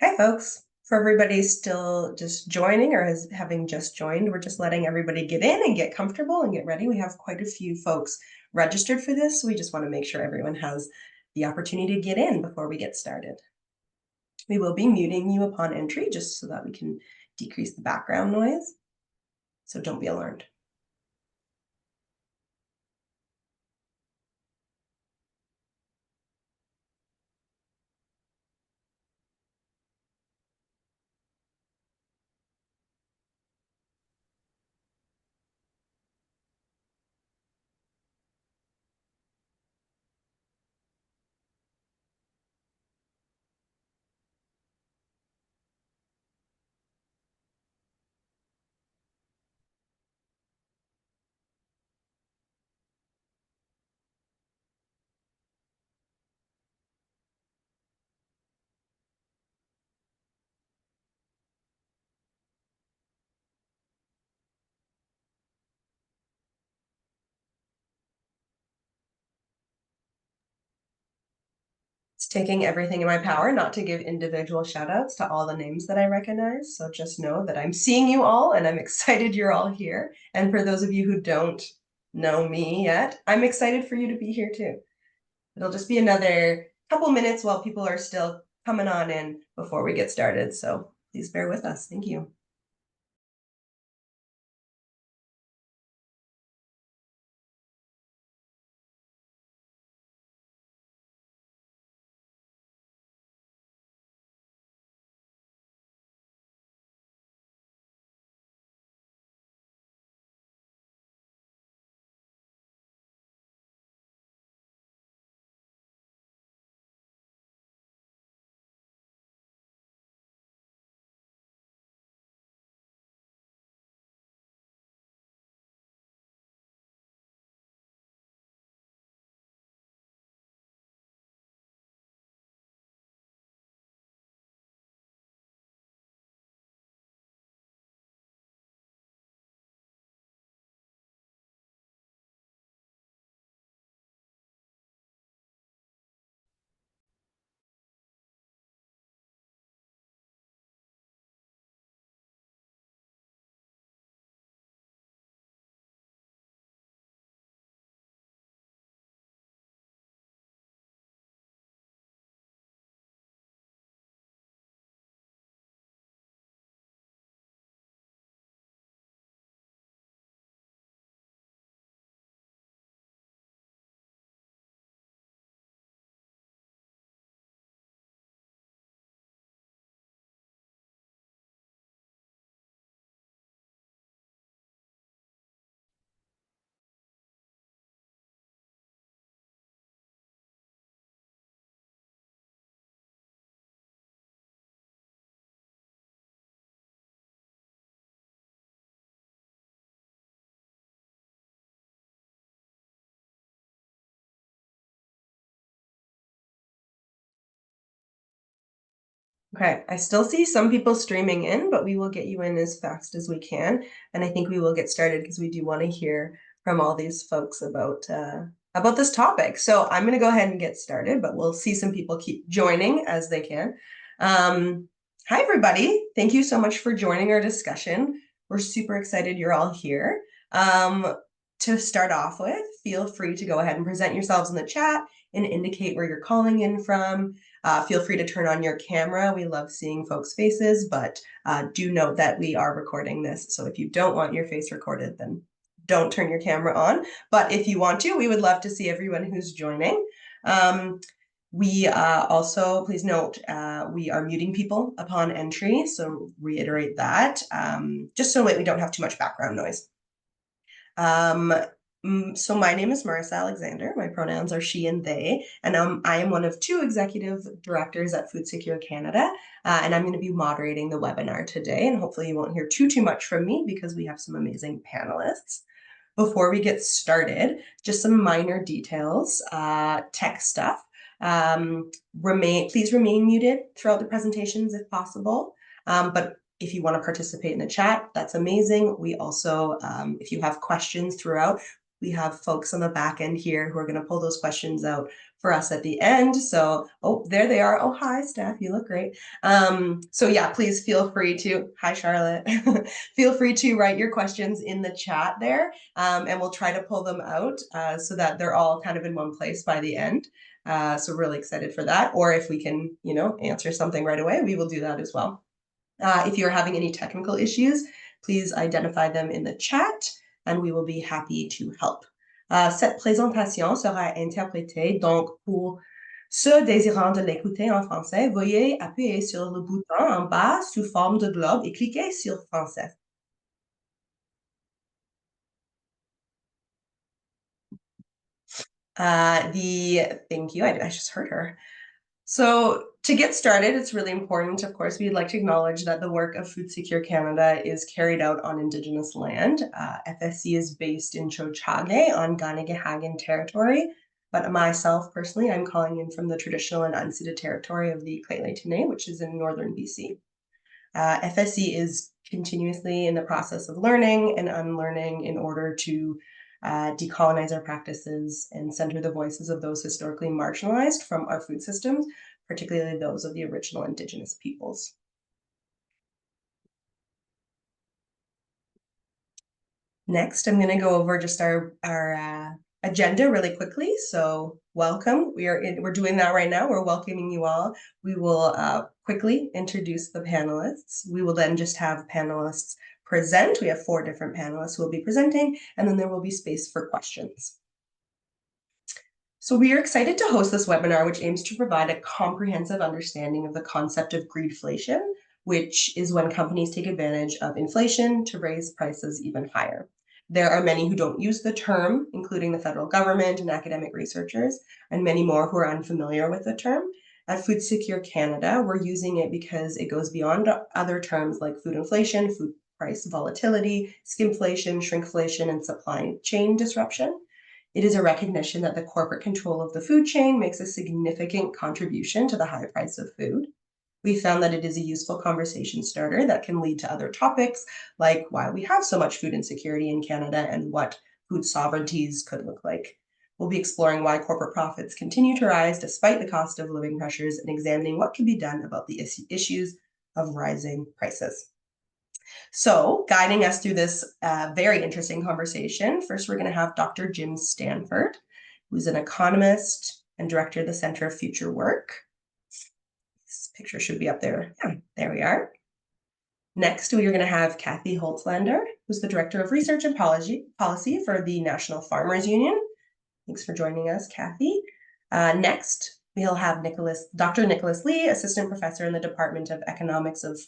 Hi, folks. For everybody still just joining or having just joined, we're just letting everybody get in and get comfortable and get ready. We have quite a few folks registered for this, so we just want to make sure everyone has the opportunity to get in before we get started. We will be muting you upon entry just so that we can decrease the background noise, so don't be alarmed. It's taking everything in my power not to give individual shout outs to all the names that I recognize. So just know that I'm seeing you all and I'm excited you're all here. And for those of you who don't know me yet, I'm excited for you to be here too. It'll just be another couple minutes while people are still coming on in before we get started. So please bear with us. Thank you. Okay, I still see some people streaming in, but we will get you in as fast as we can. And I think we will get started because we do want to hear from all these folks about this topic. So I'm going to go ahead and get started, but we'll see some people keep joining as they can. Hi, everybody. Thank you so much for joining our discussion. We're super excited you're all here. To start off with, feel free to go ahead and present yourselves in the chat and indicate where you're calling in from. Feel free to turn on your camera. We love seeing folks' faces, but do note that we are recording this. So if you don't want your face recorded, then don't turn your camera on. But if you want to, we would love to see everyone who's joining. We also, please note, we are muting people upon entry. So reiterate that, just so we don't have too much background noise. So my name is Marissa Alexander. My pronouns are she and they, and I am one of two executive directors at Food Secure Canada, and I'm going to be moderating the webinar today, and hopefully you won't hear too much from me because we have some amazing panelists. Before we get started, just some minor details, tech stuff. Please remain muted throughout the presentations if possible, but if you want to participate in the chat, that's amazing. We also, if you have questions throughout, we have folks on the back end here who are going to pull those questions out for us at the end. So, oh, there they are. Oh, hi, Steph. You look great. So yeah, please feel free to, hi, Charlotte. Feel free to write your questions in the chat there, and we'll try to pull them out so that they're all kind of in one place by the end. So really excited for that. Or if we can, answer something right away, we will do that as well. If you're having any technical issues, please identify them in the chat and we will be happy to help. Cette présentation sera interprétée, donc pour ceux désirant de l'écouter en français, veuillez appuyer sur le bouton en bas sous forme de globe et cliquez sur français. Thank you, I just heard her. So to get started, it's really important, of course, we'd like to acknowledge that the work of Food Secure Canada is carried out on Indigenous land. FSC is based in Tiohtià:ke on Kainai territory, but myself personally, I'm calling in from the traditional and unceded territory of the Lheidli, which is in northern BC. FSC is continuously in the process of learning and unlearning in order to decolonize our practices and center the voices of those historically marginalized from our food systems, particularly those of the original Indigenous peoples. Next, I'm going to go over just our agenda really quickly. So welcome. We're doing that right now. We're welcoming you all. We will quickly introduce the panelists. We will then just have panelists present. We have 4 different panelists who will be presenting, and then there will be space for questions. So we are excited to host this webinar, which aims to provide a comprehensive understanding of the concept of greedflation, which is when companies take advantage of inflation to raise prices even higher. There are many who don't use the term, including the federal government and academic researchers, and many more who are unfamiliar with the term. At Food Secure Canada, we're using it because it goes beyond other terms like food inflation, food price volatility, skimflation, shrinkflation, and supply chain disruption. It is a recognition that the corporate control of the food chain makes a significant contribution to the high price of food. We found that it is a useful conversation starter that can lead to other topics like why we have so much food insecurity in Canada and what food sovereignties could look like. We'll be exploring why corporate profits continue to rise despite the cost of living pressures and examining what can be done about the issues of rising prices. So guiding us through this very interesting conversation, first we're going to have Dr. Jim Stanford, who's an economist and director of the Center of Future Work. This picture should be up there. Yeah, there we are. Next, we're going to have Cathy Holtslander, who's the Director of Research and Policy for the National Farmers Union. Thanks for joining us, Cathy. Next, we'll have Dr. Nicholas Lee, Assistant Professor in the Department of Economics of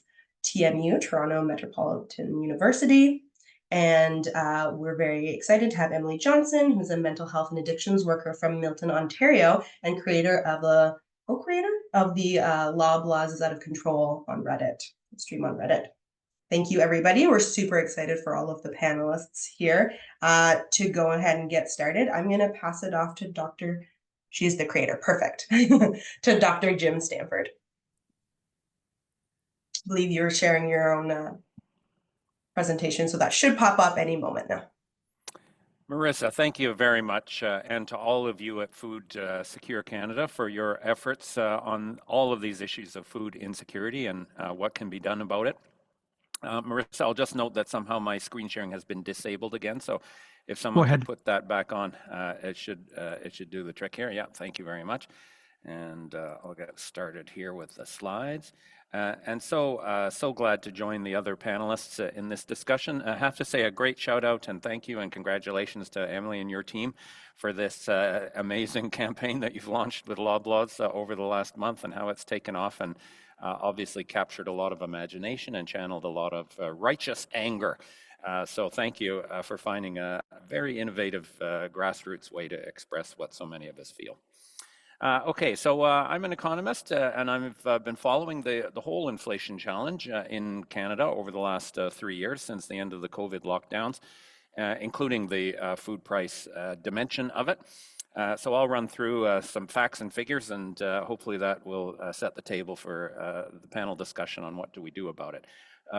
TMU, Toronto Metropolitan University. And we're very excited to have Emily Johnson, who's a mental health and addictions worker from Milton, Ontario, and co-creator of the Loblaws is Out of Control on Reddit, stream on Reddit. Thank you, everybody. We're super excited for all of the panelists here. To go ahead and get started, I'm going to pass it off to she's the creator, perfect, to Dr. Jim Stanford. I believe you're sharing your own presentation, so that should pop up any moment now. Marissa, thank you very much, and to all of you at Food Secure Canada for your efforts on all of these issues of food insecurity and what can be done about it. Marissa, I'll just note that somehow my screen sharing has been disabled again, so if someone could put that back on, it should do the trick here. Yeah, thank you very much. And I'll get started here with the slides. So glad to join the other panelists in this discussion. I have to say a great shout out and thank you and congratulations to Emily and your team for this amazing campaign that you've launched with Loblaws over the last month and how it's taken off and obviously captured a lot of imagination and channeled a lot of righteous anger. So thank you for finding a very innovative grassroots way to express what so many of us feel. Okay, so I'm an economist and I've been following the whole inflation challenge in Canada over the last 3 years since the end of the COVID lockdowns, including the food price dimension of it. So I'll run through some facts and figures, and hopefully that will set the table for the panel discussion on what do we do about it.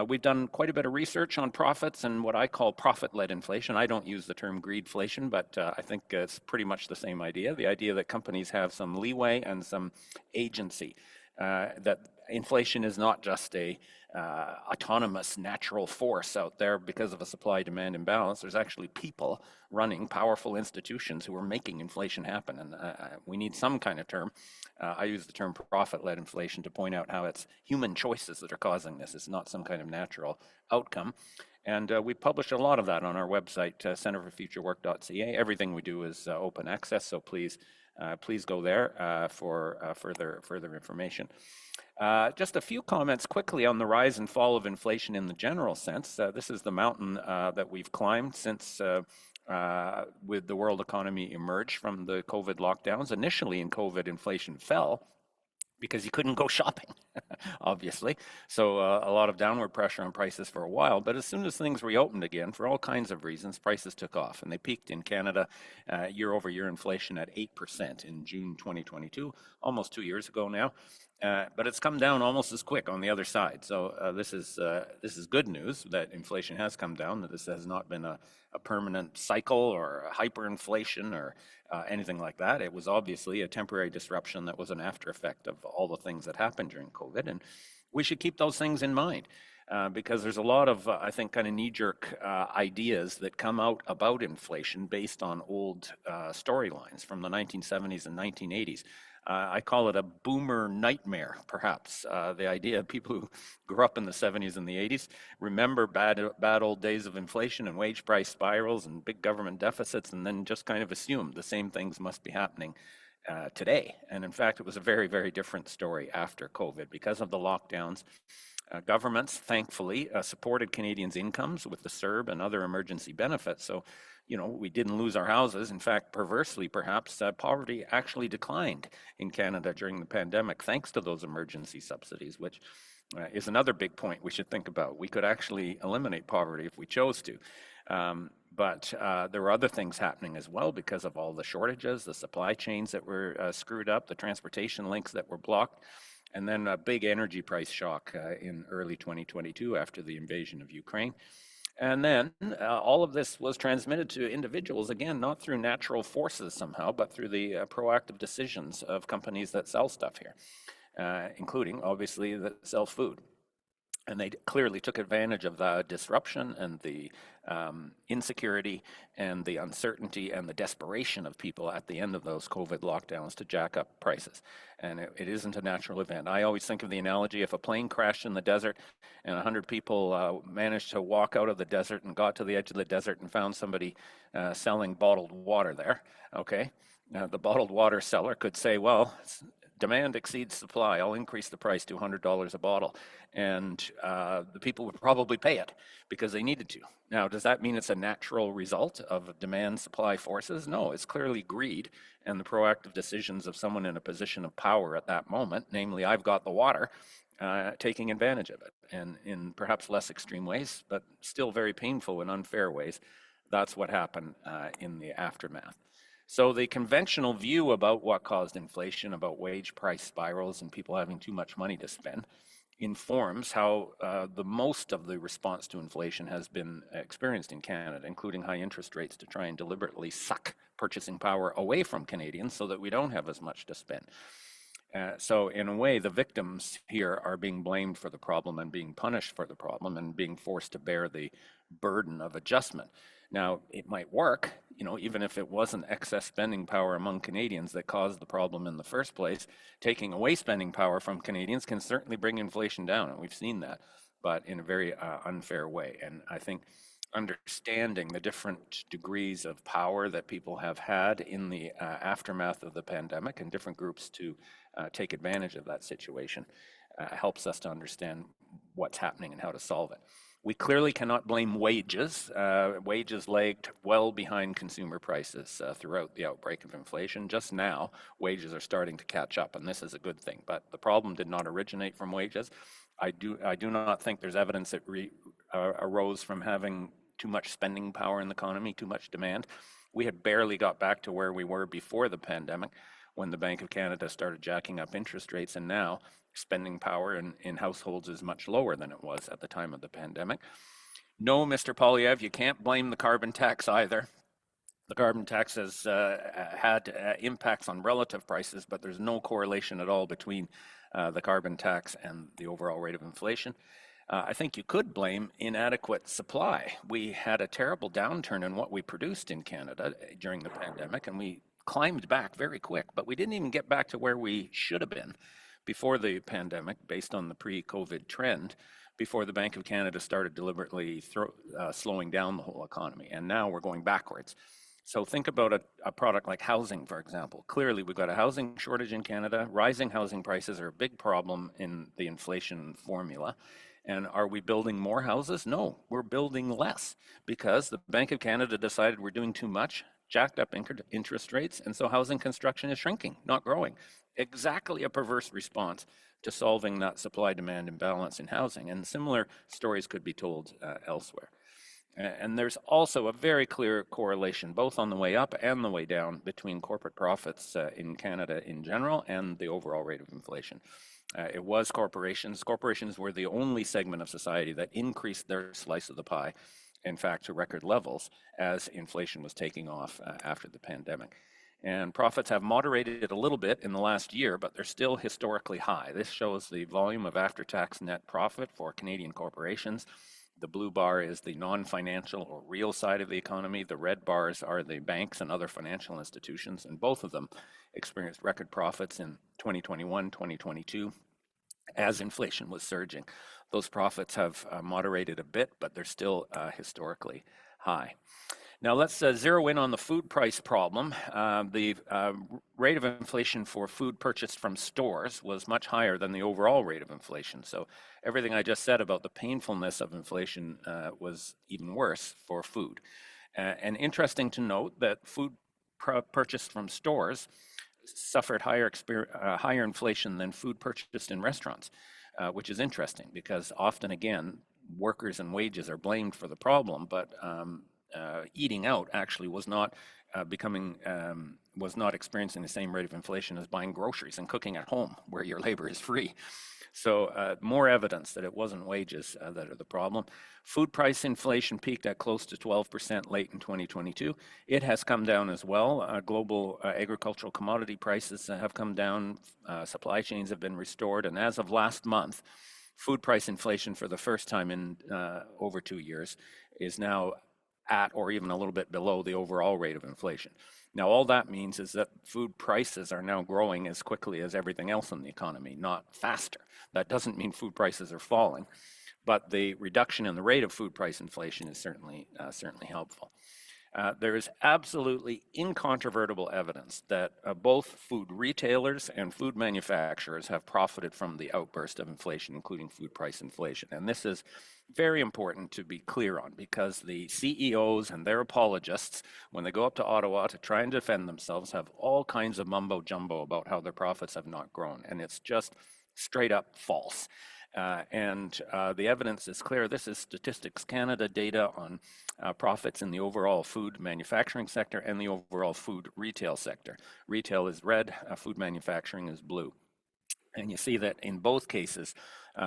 We've done quite a bit of research on profits and what I call profit-led inflation. I don't use the term greedflation, but I think it's pretty much the same idea. The idea that companies have some leeway and some agency. That inflation is not just a autonomous natural force out there because of a supply-demand imbalance. There's actually people running powerful institutions who are making inflation happen, and we need some kind of term. I use the term profit-led inflation to point out how it's human choices that are causing this. It's not some kind of natural outcome. And we publish a lot of that on our website, centerforfuturework.ca. Everything we do is open access, so please go there for further information. Just a few comments quickly on the rise and fall of inflation in the general sense. This is the mountain that we've climbed since with the world economy emerged from the COVID lockdowns. Initially in COVID, inflation fell because you couldn't go shopping, obviously. So a lot of downward pressure on prices for a while. But as soon as things reopened again, for all kinds of reasons, prices took off. And they peaked in Canada, year-over-year inflation at 8% in June 2022, almost 2 years ago now. But it's come down almost as quick on the other side. So this is good news that inflation has come down, that this has not been a permanent cycle or a hyperinflation or anything like that. It was obviously a temporary disruption that was an after effect of all the things that happened during COVID. And we should keep those things in mind. Because there's a lot of, I think, kind of knee-jerk ideas that come out about inflation based on old storylines from the 1970s and 1980s. I call it a boomer nightmare, perhaps. The idea of people who grew up in the 70s and the 80s remember bad old days of inflation and wage price spirals and big government deficits, and then just kind of assumed the same things must be happening today. And in fact, it was a very, very different story after COVID because of the lockdowns. Governments, thankfully, supported Canadians' incomes with the CERB and other emergency benefits. So, we didn't lose our houses. In fact, perversely, perhaps, poverty actually declined in Canada during the pandemic, thanks to those emergency subsidies, which is another big point we should think about. We could actually eliminate poverty if we chose to. But there were other things happening as well because of all the shortages, the supply chains that were screwed up, the transportation links that were blocked. And then a big energy price shock in early 2022 after the invasion of Ukraine. And then all of this was transmitted to individuals, again, not through natural forces somehow, but through the proactive decisions of companies that sell stuff here, including, obviously, that sell food. And they clearly took advantage of the disruption and the insecurity and the uncertainty and the desperation of people at the end of those COVID lockdowns to jack up prices. And it isn't a natural event. I always think of the analogy, if a plane crashed in the desert and 100 people managed to walk out of the desert and got to the edge of the desert and found somebody selling bottled water there, okay? Now, the bottled water seller could say, well, demand exceeds supply. I'll increase the price to $100 a bottle. And the people would probably pay it because they needed to. Now, does that mean it's a natural result of demand-supply forces? No, it's clearly greed and the proactive decisions of someone in a position of power at that moment, namely, I've got the water, taking advantage of it. And in perhaps less extreme ways, but still very painful and unfair ways, that's what happened in the aftermath. So the conventional view about what caused inflation, about wage price spirals and people having too much money to spend, informs how the most of the response to inflation has been experienced in Canada, including high interest rates to try and deliberately suck purchasing power away from Canadians so that we don't have as much to spend. So in a way, the victims here are being blamed for the problem and being punished for the problem and being forced to bear the burden of adjustment. Now, it might work, even if it wasn't excess spending power among Canadians that caused the problem in the first place. Taking away spending power from Canadians can certainly bring inflation down, and we've seen that, but in a very unfair way. And I think understanding the different degrees of power that people have had in the aftermath of the pandemic and different groups to take advantage of that situation helps us to understand what's happening and how to solve it. We clearly cannot blame wages. Wages lagged well behind consumer prices throughout the outbreak of inflation. Just now, wages are starting to catch up, and this is a good thing. But the problem did not originate from wages. I do not think there's evidence it arose from having too much spending power in the economy, too much demand. We had barely got back to where we were before the pandemic when the Bank of Canada started jacking up interest rates, and now spending power in households is much lower than it was at the time of the pandemic. No, Mr. Polyev, you can't blame the carbon tax either. The carbon tax has had impacts on relative prices, but there's no correlation at all between the carbon tax and the overall rate of inflation. I think you could blame inadequate supply. We had a terrible downturn in what we produced in Canada during the pandemic, and we climbed back very quick, but we didn't even get back to where we should have been before the pandemic, based on the pre-COVID trend, before the Bank of Canada started deliberately slowing down the whole economy. And now we're going backwards. So think about a product like housing, for example. Clearly, we've got a housing shortage in Canada. Rising housing prices are a big problem in the inflation formula. And are we building more houses? No, we're building less because the Bank of Canada decided we're doing too much, jacked up interest rates, and so housing construction is shrinking, not growing. Exactly a perverse response to solving that supply-demand imbalance in housing. And similar stories could be told elsewhere. And there's also a very clear correlation, both on the way up and the way down, between corporate profits in Canada in general and the overall rate of inflation. It was corporations. Corporations were the only segment of society that increased their slice of the pie, in fact, to record levels as inflation was taking off after the pandemic. And profits have moderated a little bit in the last year, but they're still historically high. This shows the volume of after-tax net profit for Canadian corporations. The blue bar is the non-financial or real side of the economy. The red bars are the banks and other financial institutions, and both of them experienced record profits in 2021, 2022, as inflation was surging. Those profits have moderated a bit, but they're still historically high. Now let's zero in on the food price problem. The rate of inflation for food purchased from stores was much higher than the overall rate of inflation. So everything I just said about the painfulness of inflation was even worse for food. And interesting to note that food purchased from stores suffered higher inflation than food purchased in restaurants, which is interesting because often, again, workers and wages are blamed for the problem, but eating out actually was not experiencing the same rate of inflation as buying groceries and cooking at home, where your labor is free. So more evidence that it wasn't wages that are the problem. Food price inflation peaked at close to 12% late in 2022. It has come down as well. Global agricultural commodity prices have come down. Supply chains have been restored. And as of last month, food price inflation for the first time in over 2 years is now at or even a little bit below the overall rate of inflation. Now, all that means is that food prices are now growing as quickly as everything else in the economy, not faster. That doesn't mean food prices are falling, but the reduction in the rate of food price inflation is certainly helpful. There is absolutely incontrovertible evidence that both food retailers and food manufacturers have profited from the outburst of inflation, including food price inflation. And this is very important to be clear on because the CEOs and their apologists, when they go up to Ottawa to try and defend themselves, have all kinds of mumbo jumbo about how their profits have not grown. And it's just straight up false. The evidence is clear. This is Statistics Canada data on profits in the overall food manufacturing sector and the overall food retail sector. Retail is red, food manufacturing is blue. And you see that in both cases,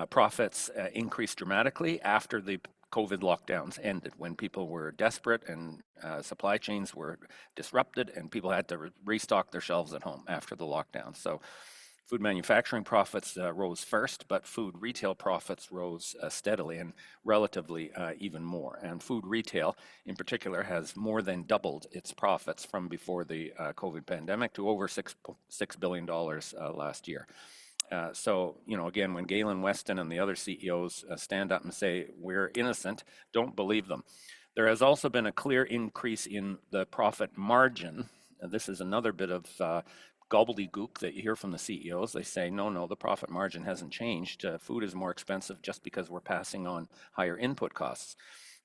profits increased dramatically after the COVID lockdowns ended, when people were desperate and supply chains were disrupted and people had to restock their shelves at home after the lockdown. So food manufacturing profits rose first, but food retail profits rose steadily and relatively even more. And food retail, in particular, has more than doubled its profits from before the COVID pandemic to over $6 billion last year. So, again, when Galen Weston and the other CEOs stand up and say, we're innocent, don't believe them. There has also been a clear increase in the profit margin. This is another bit of gobbledygook that you hear from the CEOs. They say, no, the profit margin hasn't changed. Food is more expensive just because we're passing on higher input costs.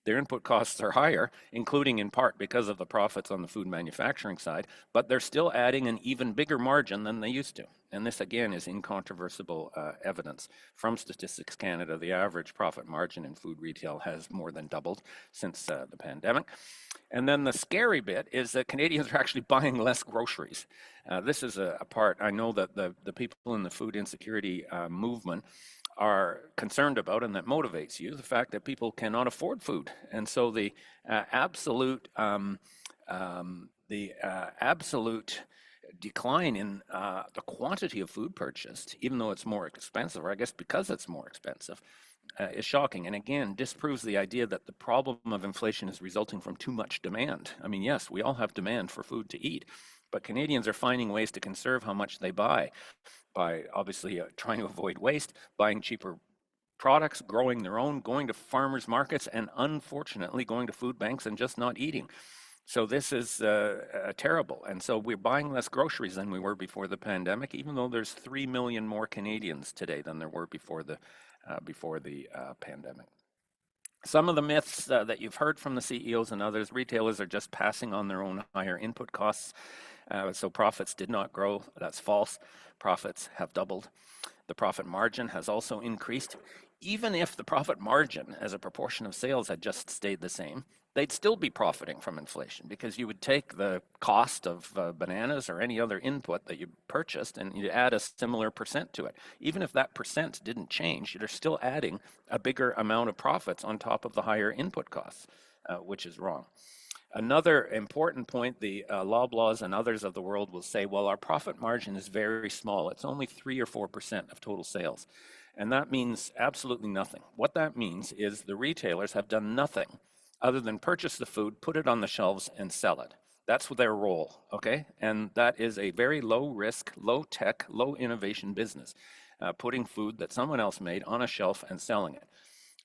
Their input costs are higher, including in part because of the profits on the food manufacturing side, but they're still adding an even bigger margin than they used to. And this, again, is incontrovertible evidence. From Statistics Canada, the average profit margin in food retail has more than doubled since the pandemic. And then the scary bit is that Canadians are actually buying less groceries. This is a part I know that the people in the food insecurity movement are concerned about, and that motivates you, the fact that people cannot afford food. And so the absolute decline in the quantity of food purchased, even though it's more expensive, or I guess because it's more expensive, is shocking. And again, disproves the idea that the problem of inflation is resulting from too much demand. I mean, yes, we all have demand for food to eat, but Canadians are finding ways to conserve how much they buy by obviously trying to avoid waste, buying cheaper products, growing their own, going to farmers markets, and unfortunately going to food banks and just not eating. So this is terrible. And so we're buying less groceries than we were before the pandemic, even though there's 3 million more Canadians today than there were before the pandemic. Some of the myths that you've heard from the CEOs and others: retailers are just passing on their own higher input costs, so profits did not grow. That's false. Profits have doubled. The profit margin has also increased. Even if the profit margin as a proportion of sales had just stayed the same, they'd still be profiting from inflation, because you would take the cost of bananas or any other input that you purchased and you add a similar percent to it. Even if that percent didn't change, you're still adding a bigger amount of profits on top of the higher input costs, which is wrong. Another important point: the Loblaws and others of the world will say, well, our profit margin is very small. It's only 3 or 4% of total sales. And that means absolutely nothing. What that means is the retailers have done nothing other than purchase the food, put it on the shelves, and sell it. That's their role, okay? And that is a very low risk, low tech, low innovation business, putting food that someone else made on a shelf and selling it.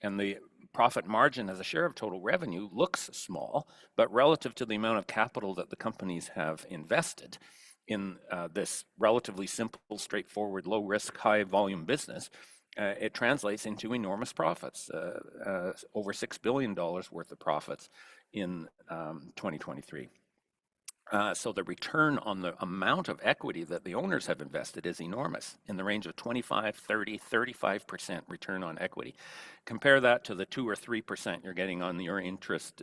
And the profit margin as a share of total revenue looks small, but relative to the amount of capital that the companies have invested in this relatively simple, straightforward, low risk, high volume business, it translates into enormous profits, over $6 billion worth of profits in 2023. So the return on the amount of equity that the owners have invested is enormous, in the range of 25, 30, 35% return on equity. Compare that to the 2 or 3% you're getting on your interest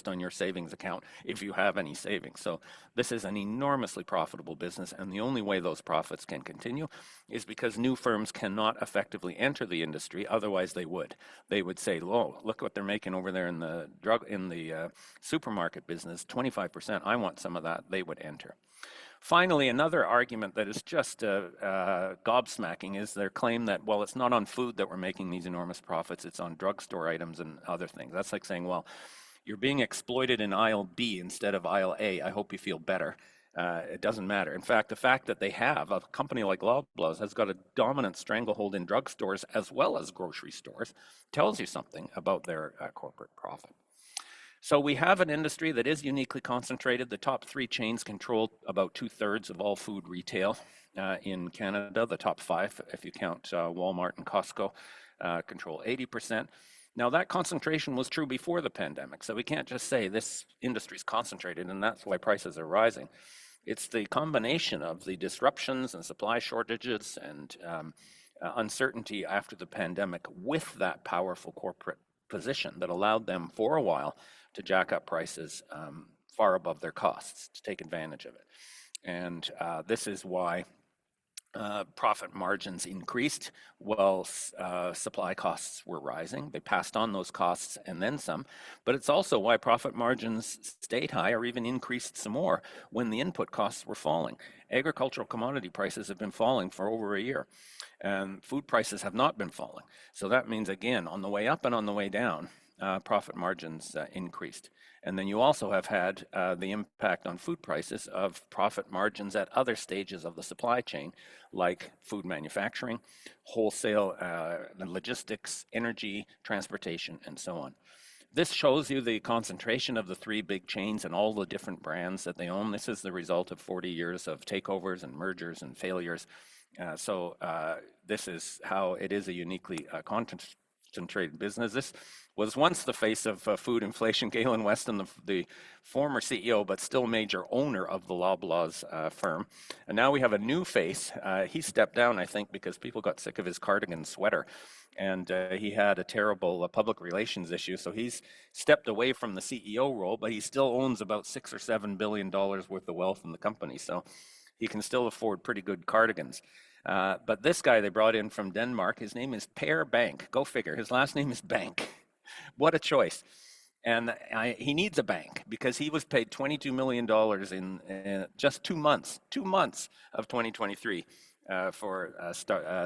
on your savings account, if you have any savings. So this is an enormously profitable business, and the only way those profits can continue is because new firms cannot effectively enter the industry. Otherwise they would. They would say, "Oh, look what they're making over there in the supermarket business, 25%. I want some of that." They would enter. Finally, another argument that is just gobsmacking is their claim that, well, it's not on food that we're making these enormous profits, it's on drugstore items and other things. That's like saying, well, you're being exploited in aisle B instead of aisle A. I hope you feel better. It doesn't matter. In fact, the fact that they have a company like Loblaws has got a dominant stranglehold in drugstores as well as grocery stores tells you something about their corporate profit. So we have an industry that is uniquely concentrated. The top 3 chains control about 2/3 of all food retail in Canada. The top 5, if you count Walmart and Costco, control 80%. Now, that concentration was true before the pandemic, so we can't just say this industry is concentrated and that's why prices are rising. It's the combination of the disruptions and supply shortages and uncertainty after the pandemic with that powerful corporate position that allowed them for a while to jack up prices far above their costs, to take advantage of it. And this is why profit margins increased while supply costs were rising. They passed on those costs and then some, but it's also why profit margins stayed high or even increased some more when the input costs were falling. Agricultural commodity prices have been falling for over a year, and food prices have not been falling. So that means, again, on the way up and on the way down, profit margins increased. And then you also have had the impact on food prices of profit margins at other stages of the supply chain, like food manufacturing, wholesale, logistics, energy, transportation, and so on. This shows you the concentration of the 3 big chains and all the different brands that they own. This is the result of 40 years of takeovers and mergers and failures. So this is how it is a uniquely trade business. This was once the face of food inflation, Galen Weston, the former CEO, but still major owner of the Loblaws firm. And now we have a new face. He stepped down, I think, because people got sick of his cardigan sweater. And he had a terrible public relations issue. So he's stepped away from the CEO role, but he still owns about $6 or $7 billion worth of wealth in the company. So he can still afford pretty good cardigans. But this guy they brought in from Denmark, his name is Per Bank. Go figure. His last name is Bank. What a choice. And he needs a bank because he was paid $22 million in just 2 months of 2023 for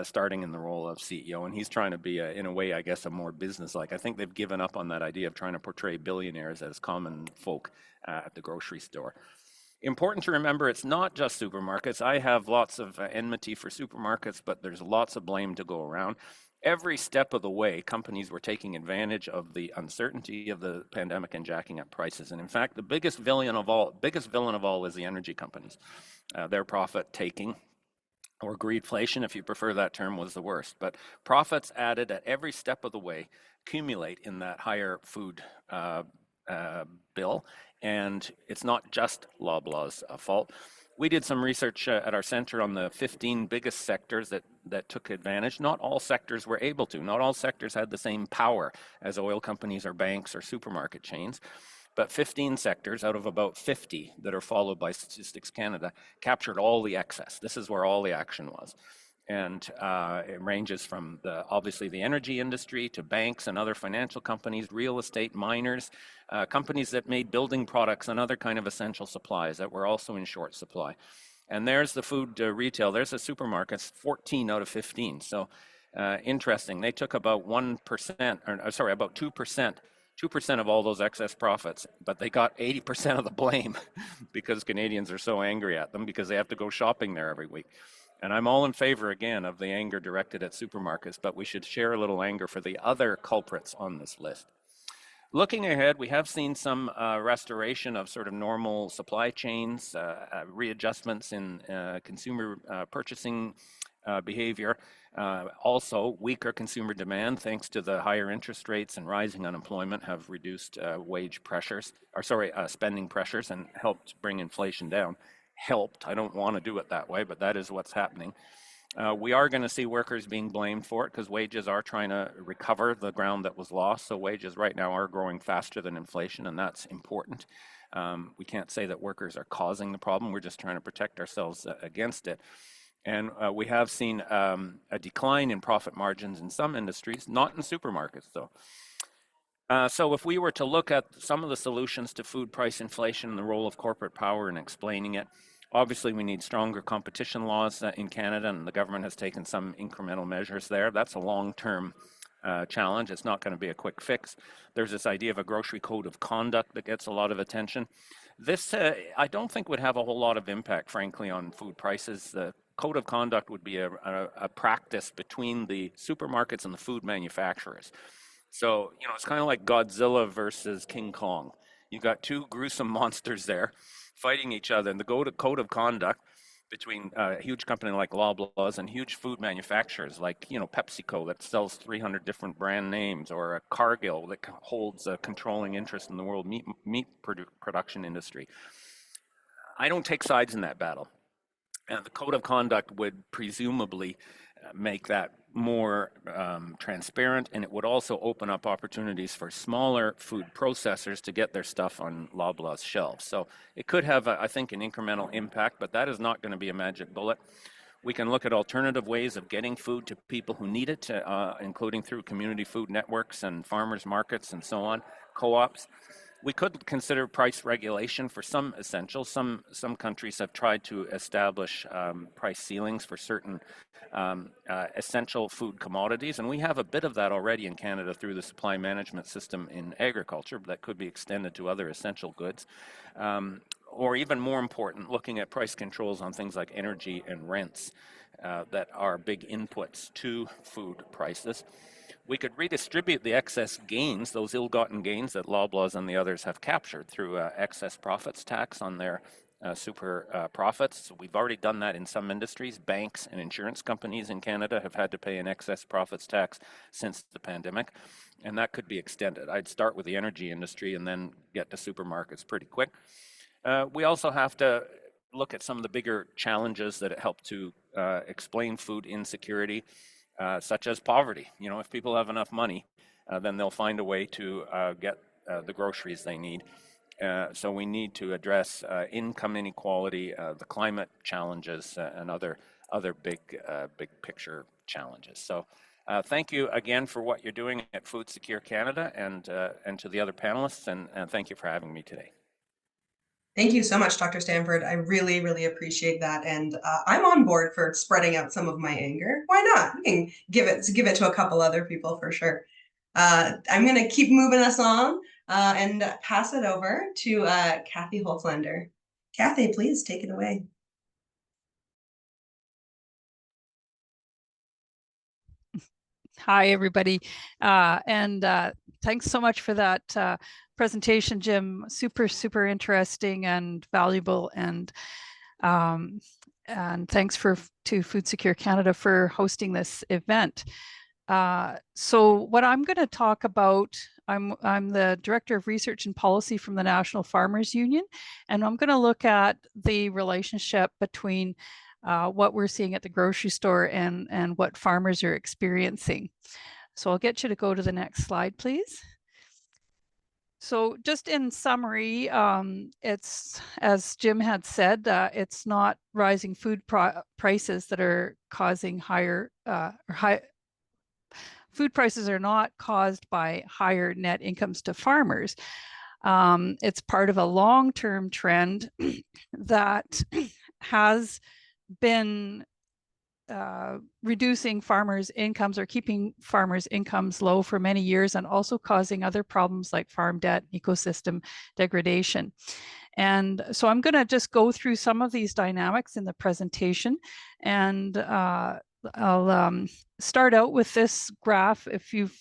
starting in the role of CEO. And he's trying to be, in a way, I guess, a more business-like. I think they've given up on that idea of trying to portray billionaires as common folk at the grocery store. Important to remember, it's not just supermarkets. I have lots of enmity for supermarkets, but there's lots of blame to go around. Every step of the way, companies were taking advantage of the uncertainty of the pandemic and jacking up prices. And in fact, the biggest villain of all is the energy companies. Their profit taking, or greedflation, if you prefer that term, was the worst. But profits added at every step of the way accumulate in that higher food bill. And it's not just Loblaw's fault. We did some research at our center on the 15 biggest sectors that took advantage. Not all sectors were able to. Not all sectors had the same power as oil companies or banks or supermarket chains. But 15 sectors out of about 50 that are followed by Statistics Canada captured all the excess. This is where all the action was. And it ranges from obviously the energy industry to banks and other financial companies, real estate, miners, companies that made building products and other kind of essential supplies that were also in short supply. And there's the food retail. There's the supermarkets, 14 out of 15. So interesting. They took about 1%, or sorry, about 2%. 2% of all those excess profits, but they got 80% of the blame because Canadians are so angry at them because they have to go shopping there every week. And I'm all in favor, again, of the anger directed at supermarkets, but we should share a little anger for the other culprits on this list. Looking ahead, we have seen some restoration of sort of normal supply chains, readjustments in consumer purchasing behavior. Also, weaker consumer demand, thanks to the higher interest rates and rising unemployment, have reduced spending pressures and helped bring inflation down. Helped. I don't want to do it that way, but that is what's happening. We are going to see workers being blamed for it because wages are trying to recover the ground that was lost. So wages right now are growing faster than inflation, and that's important. We can't say that workers are causing the problem. We're just trying to protect ourselves against it. And we have seen a decline in profit margins in some industries, not in supermarkets, though. So if we were to look at some of the solutions to food price inflation and the role of corporate power in explaining it, obviously we need stronger competition laws in Canada, and the government has taken some incremental measures there. That's a long-term challenge. It's not going to be a quick fix. There's this idea of a grocery code of conduct that gets a lot of attention. This, I don't think, would have a whole lot of impact, frankly, on food prices. The code of conduct would be a practice between the supermarkets and the food manufacturers. So, it's kind of like Godzilla versus King Kong. You've got two gruesome monsters there fighting each other. And the code of conduct between a huge company like Loblaws and huge food manufacturers like, PepsiCo that sells 300 different brand names, or a Cargill that holds a controlling interest in the world meat production industry. I don't take sides in that battle. And the code of conduct would presumably make that more transparent, and it would also open up opportunities for smaller food processors to get their stuff on Loblaw's shelves. So it could have, I think, an incremental impact, but that is not going to be a magic bullet. We can look at alternative ways of getting food to people who need it, including through community food networks and farmers markets and so on, co-ops. We could consider price regulation for some essentials. Some countries have tried to establish price ceilings for certain essential food commodities, and we have a bit of that already in Canada through the supply management system in agriculture, but that could be extended to other essential goods. Or even more important, looking at price controls on things like energy and rents that are big inputs to food prices. We could redistribute the excess gains, those ill-gotten gains that Loblaws and the others have captured through excess profits tax on their super profits. We've already done that in some industries. Banks and insurance companies in Canada have had to pay an excess profits tax since the pandemic, and that could be extended. I'd start with the energy industry and then get to supermarkets pretty quick. We also have to look at some of the bigger challenges that help to explain food insecurity, such as poverty. You know, if people have enough money, then they'll find a way to get the groceries they need. So we need to address income inequality, the climate challenges, and other big picture challenges. So thank you again for what you're doing at Food Secure Canada, and to the other panelists, and thank you for having me today. Thank you so much, Dr. Stanford. I really, really appreciate that. And I'm on board for spreading out some of my anger. Why not? We can give it to a couple other people for sure. I'm going to keep moving us on and pass it over to Cathy Holtslander. Cathy, please take it away. Hi, everybody. Thanks so much for that presentation, Jim. Super interesting and valuable. And thanks to Food Secure Canada for hosting this event. So what I'm going to talk about, I'm the Director of Research and Policy from the National Farmers Union, and I'm going to look at the relationship between what we're seeing at the grocery store and what farmers are experiencing. So I'll get you to go to the next slide, please. So just in summary, it's, as Jim had said, it's not rising food prices that are causing food prices are not caused by higher net incomes to farmers. It's part of a long-term trend that has been reducing farmers' incomes or keeping farmers' incomes low for many years, and also causing other problems like farm debt, ecosystem degradation. And so I'm going to just go through some of these dynamics in the presentation, and I'll start out with this graph. If you've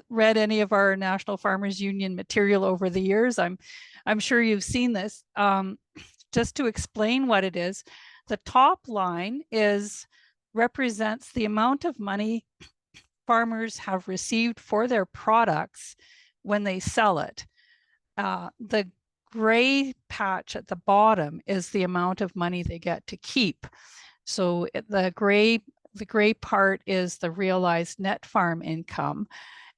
read any of our National Farmers Union material over the years, I'm sure you've seen this. Just to explain what it is, the top line represents the amount of money farmers have received for their products when they sell it. The gray patch at the bottom is the amount of money they get to keep. So the gray part is the realized net farm income,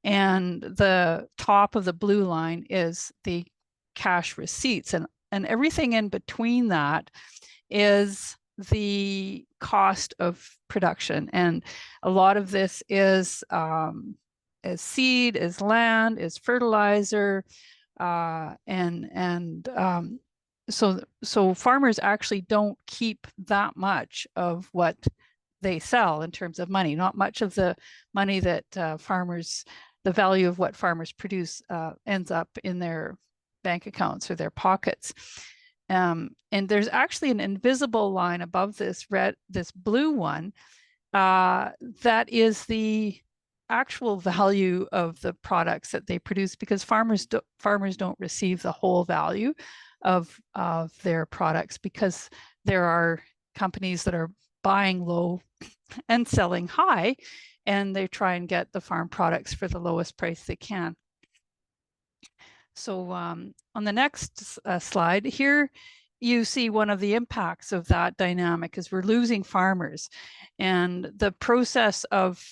and the top of the blue line is the cash receipts, and everything in between that is the cost of production. And a lot of this is seed, is land, is fertilizer, so farmers actually don't keep that much of what they sell in terms of money. Not much of the money that the value of what farmers produce ends up in their bank accounts or their pockets. And there's actually an invisible line above this blue one that is the actual value of the products that they produce, because farmers don't receive the whole value of their products, because there are companies that are buying low and selling high, and they try and get the farm products for the lowest price they can. So on the next slide here, you see one of the impacts of that dynamic is we're losing farmers, and the process of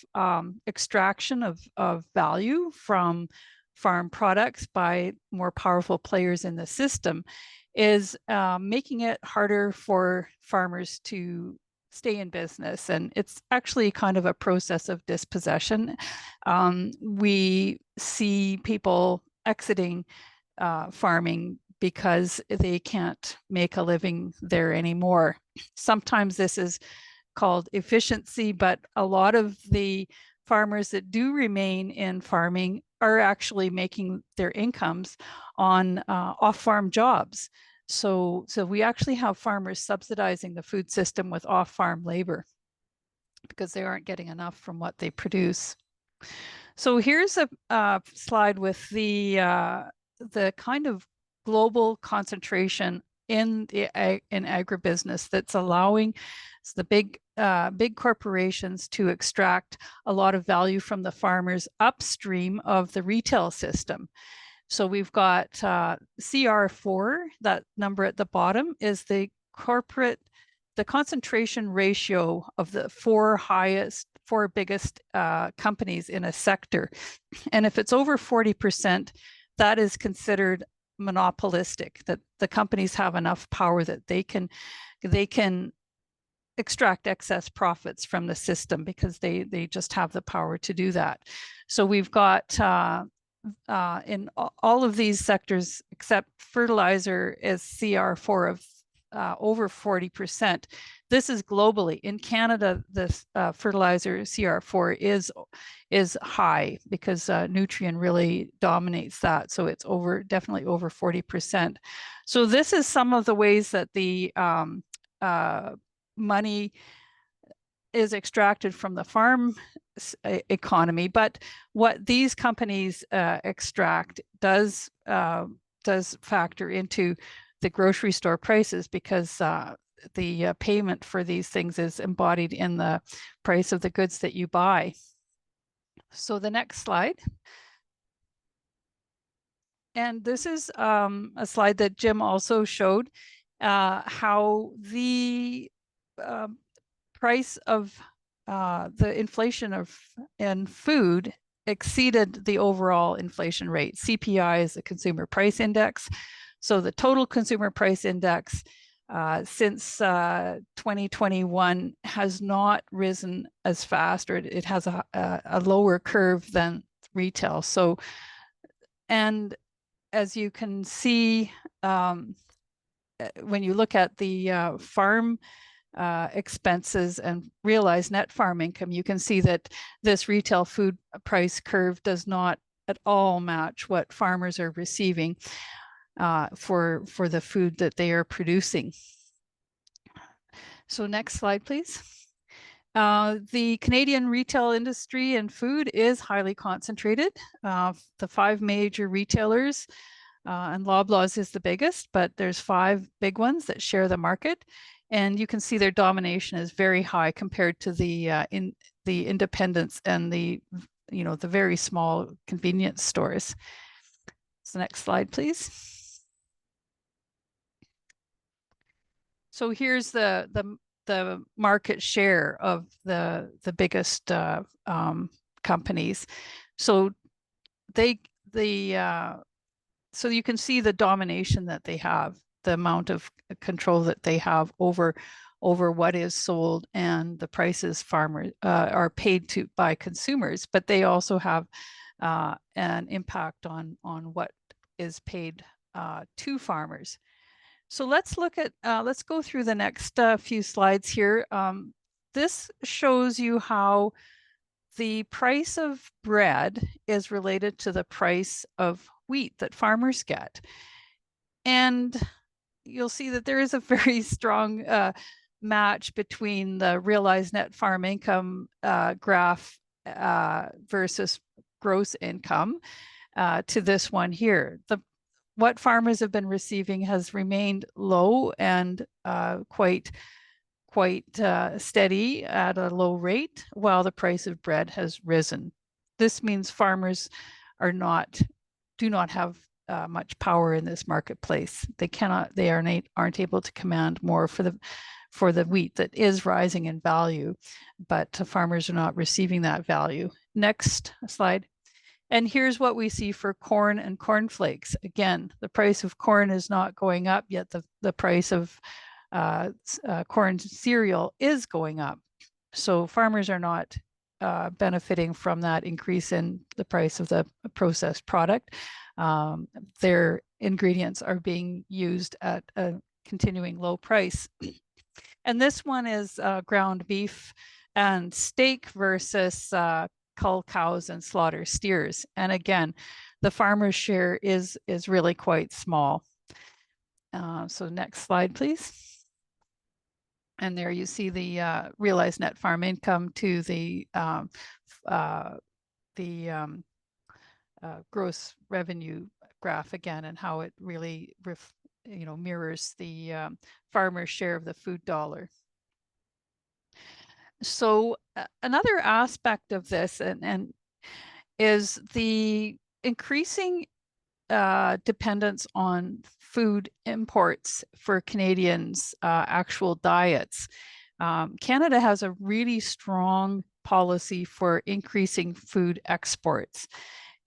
extraction of value from farm products by more powerful players in the system is making it harder for farmers to stay in business. And it's actually kind of a process of dispossession. We see people exiting farming because they can't make a living there anymore. Sometimes this is called efficiency, but a lot of the farmers that do remain in farming are actually making their incomes on off-farm jobs. So we actually have farmers subsidizing the food system with off-farm labor because they aren't getting enough from what they produce. So here's a slide with the kind of global concentration in agribusiness that's allowing the big corporations to extract a lot of value from the farmers upstream of the retail system. So we've got CR4, that number at the bottom is the concentration ratio of the four biggest companies in a sector. And if it's over 40%, that is considered monopolistic, that the companies have enough power that they can extract excess profits from the system because they just have the power to do that. So we've got in all of these sectors except fertilizer is CR4 of over 40%. This is globally. In Canada, this fertilizer CR4 is high because Nutrien really dominates that. So it's definitely over 40%. So this is some of the ways that the money is extracted from the farm economy, but what these companies extract does factor into the grocery store prices because the payment for these things is embodied in the price of the goods that you buy. So the next slide. And this is a slide that Jim also showed how the price of the inflation in food exceeded the overall inflation rate. CPI is the consumer price index. So the total consumer price index since 2021 has not risen as fast, or it has a lower curve than retail. So, and as you can see, when you look at the farm expenses and realized net farm income, you can see that this retail food price curve does not at all match what farmers are receiving for the food that they are producing. So next slide, please. The Canadian retail industry and food is highly concentrated. The 5 major retailers, and Loblaws is the biggest, but there's 5 big ones that share the market. And you can see their domination is very high compared to the independents and the very small convenience stores. So next slide, please. So here's the market share of the biggest companies. So so you can see the domination that they have, the amount of control that they have over what is sold and the prices farmers are paid to by consumers, but they also have an impact on what is paid to farmers. So let's look at, let's go through the next few slides here. This shows you how the price of bread is related to the price of wheat that farmers get. And you'll see that there is a very strong match between the realized net farm income graph versus gross income to this one here. What farmers have been receiving has remained low and quite steady at a low rate, while the price of bread has risen. This means farmers do not have much power in this marketplace. They aren't able to command more for the wheat that is rising in value, but farmers are not receiving that value. Next slide. And here's what we see for corn and cornflakes. Again, the price of corn is not going up, yet the price of corn cereal is going up. So farmers are not benefiting from that increase in the price of the processed product. Their ingredients are being used at a continuing low price. And this one is ground beef and steak versus cull cows and slaughter steers. And again, the farmer's share is really quite small. So next slide, please. And there you see the realized net farm income to the gross revenue graph again, and how it really mirrors the farmer's share of the food dollar. So another aspect of this and is the increasing dependence on food imports for Canadians' actual diets. Canada has a really strong policy for increasing food exports.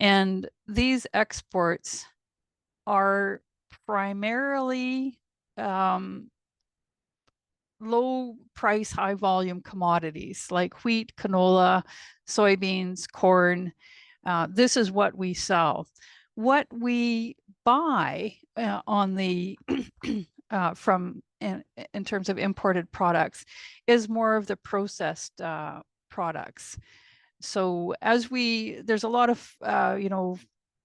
And these exports are primarily low price, high volume commodities like wheat, canola, soybeans, corn. This is what we sell. What we buy on the from in terms of imported products is more of the processed products. So as there's a lot of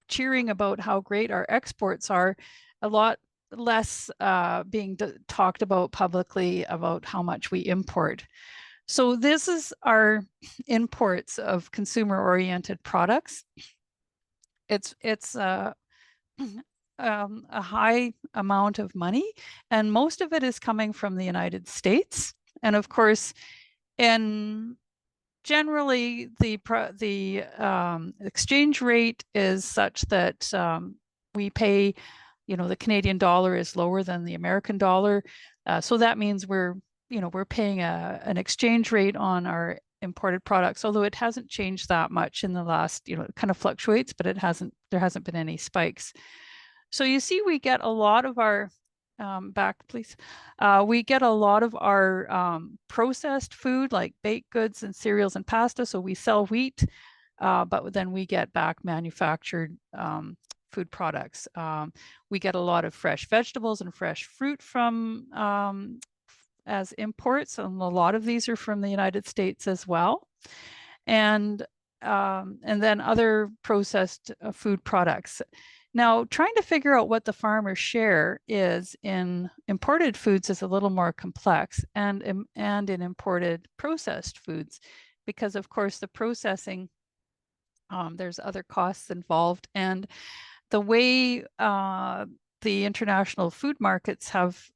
cheering about how great our exports are, a lot less being talked about publicly about how much we import. So this is our imports of consumer-oriented products. It's a high amount of money, and most of it is coming from the United States. And of course, generally the exchange rate is such that we pay, the Canadian dollar is lower than the American dollar. So that means we're paying an exchange rate on our imported products, although it hasn't changed that much in the last, it kind of fluctuates, but there hasn't been any spikes. So you see, we get a lot of our, back please, we get a lot of our processed food like baked goods and cereals and pasta. So we sell wheat, but then we get back manufactured food products. We get a lot of fresh vegetables and fresh fruit from as imports, and a lot of these are from the United States as well. And then other processed food products. Now, trying to figure out what the farmer's share is in imported foods is a little more complex, and in imported processed foods, because of course the processing, there's other costs involved, and the way the international food markets have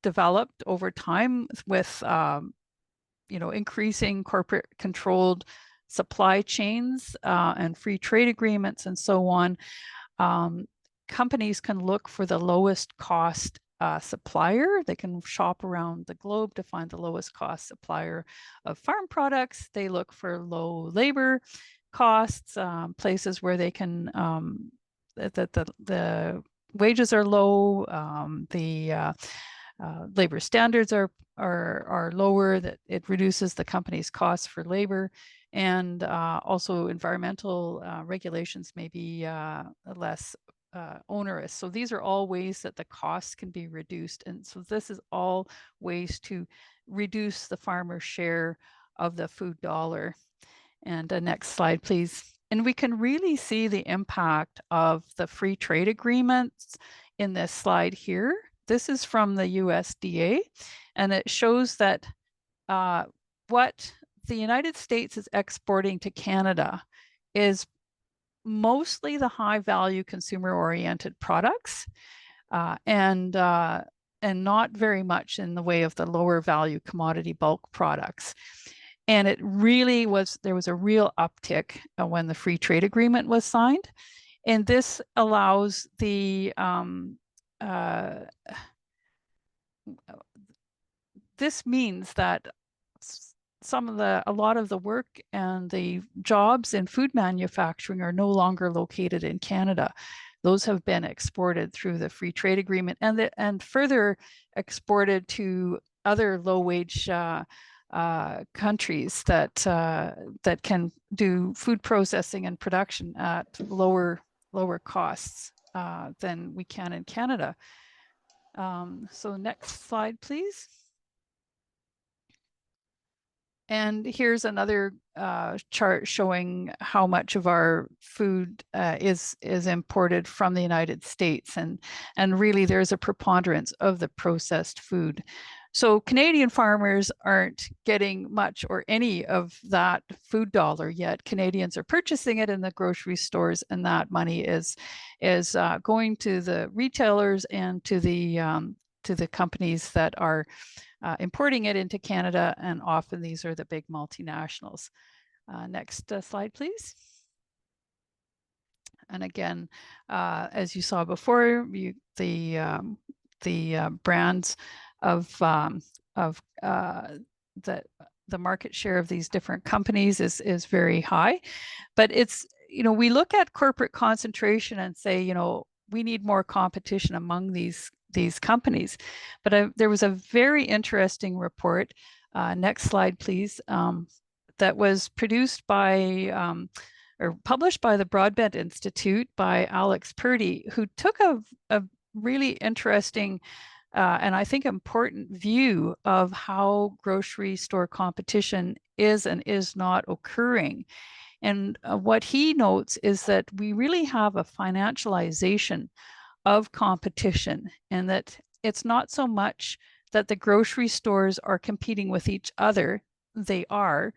developed over time with increasing corporate controlled supply chains and free trade agreements and so on, companies can look for the lowest cost supplier. They can shop around the globe to find the lowest cost supplier of farm products. They look for low labor costs, places where they can the wages are low, the labor standards are lower, that it reduces the company's costs for labor, and also environmental regulations may be less onerous. So these are all ways that the costs can be reduced. And so this is all ways to reduce the farmer's share of the food dollar. And next slide, please. And we can really see the impact of the free trade agreements in this slide here. This is from the USDA, and it shows that what the United States is exporting to Canada is mostly the high value consumer oriented products and not very much in the way of the lower value commodity bulk products. And it really was, there was a real uptick when the free trade agreement was signed. And this allows the this means that a lot of the work and the jobs in food manufacturing are no longer located in Canada. Those have been exported through the free trade agreement and further exported to other low wage countries that can do food processing and production at lower costs than we can in Canada. So next slide, please. And here's another chart showing how much of our food is imported from the United States, and really there's a preponderance of the processed food. So Canadian farmers aren't getting much or any of that food dollar yet. Canadians are purchasing it in the grocery stores, and that money is going to the retailers and to the companies that are importing it into Canada, and often these are the big multinationals. Next slide, please. And again, as you saw before, the brands of the market share of these different companies is very high. But it's, we look at corporate concentration and say, we need more competition among these companies. But there was a very interesting report, next slide please, that was produced by or published by the Broadbent Institute by Alex Purdy, who took a really interesting and I think important view of how grocery store competition is and is not occurring. And what he notes is that we really have a financialization of competition, and that it's not so much that the grocery stores are competing with each other. They are,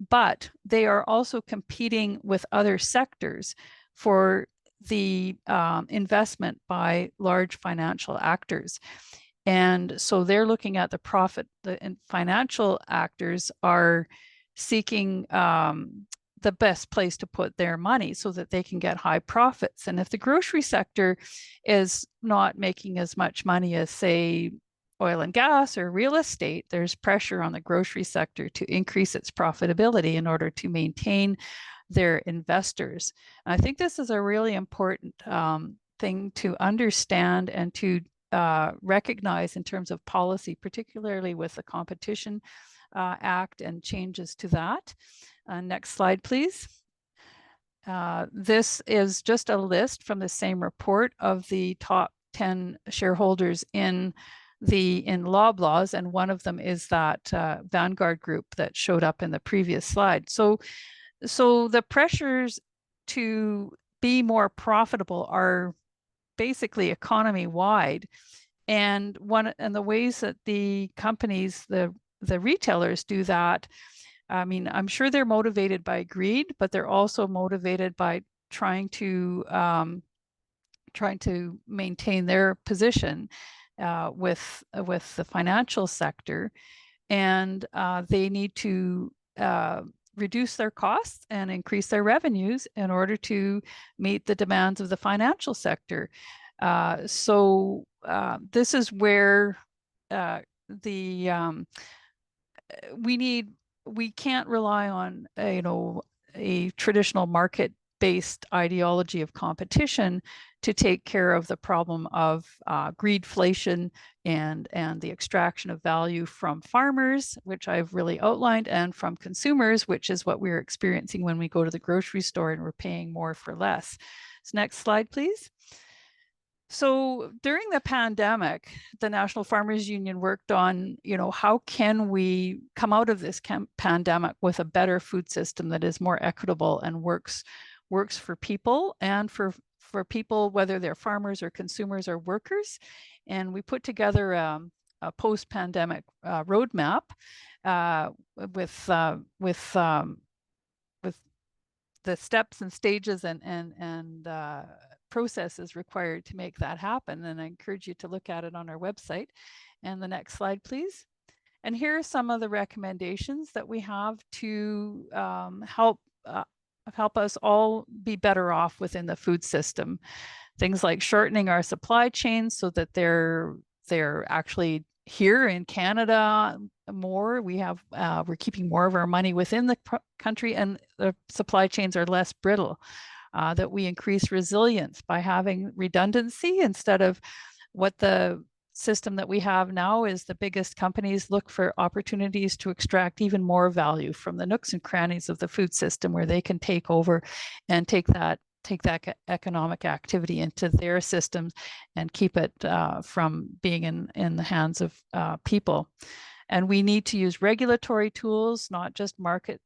but they are also competing with other sectors for the investment by large financial actors. And so they're looking at the profit. The financial actors are seeking the best place to put their money so that they can get high profits. And if the grocery sector is not making as much money as, say, oil and gas or real estate, there's pressure on the grocery sector to increase its profitability in order to maintain their investors. And I think this is a really important thing to understand and to recognize in terms of policy, particularly with the Competition Act and changes to that. Next slide, please. This is just a list from the same report of the top 10 shareholders in Loblaws, and one of them is that Vanguard group that showed up in the previous slide. So the pressures to be more profitable are basically economy-wide, and the ways that the companies, the retailers do that, I mean, I'm sure they're motivated by greed, but they're also motivated by trying to maintain their position with the financial sector, and they need to reduce their costs and increase their revenues in order to meet the demands of the financial sector. So this is where we can't rely on a traditional market-based ideology of competition to take care of the problem of greedflation and the extraction of value from farmers, which I've really outlined, and from consumers, which is what we're experiencing when we go to the grocery store and we're paying more for less. So next slide, please. So during the pandemic, the National Farmers Union worked on, how can we come out of this pandemic with a better food system that is more equitable and works for people, and for people, whether they're farmers or consumers or workers. And we put together a post-pandemic roadmap with the steps and stages and processes required to make that happen. And I encourage you to look at it on our website. And the next slide, please. And here are some of the recommendations that we have to help us all be better off within the food system. Things like shortening our supply chains so that they're actually here in Canada more. We're keeping more of our money within the country, and the supply chains are less brittle. That we increase resilience by having redundancy instead of what the system that we have now is. The biggest companies look for opportunities to extract even more value from the nooks and crannies of the food system, where they can take over and take that economic activity into their systems and keep it from being in the hands of people. And we need to use regulatory tools, not just market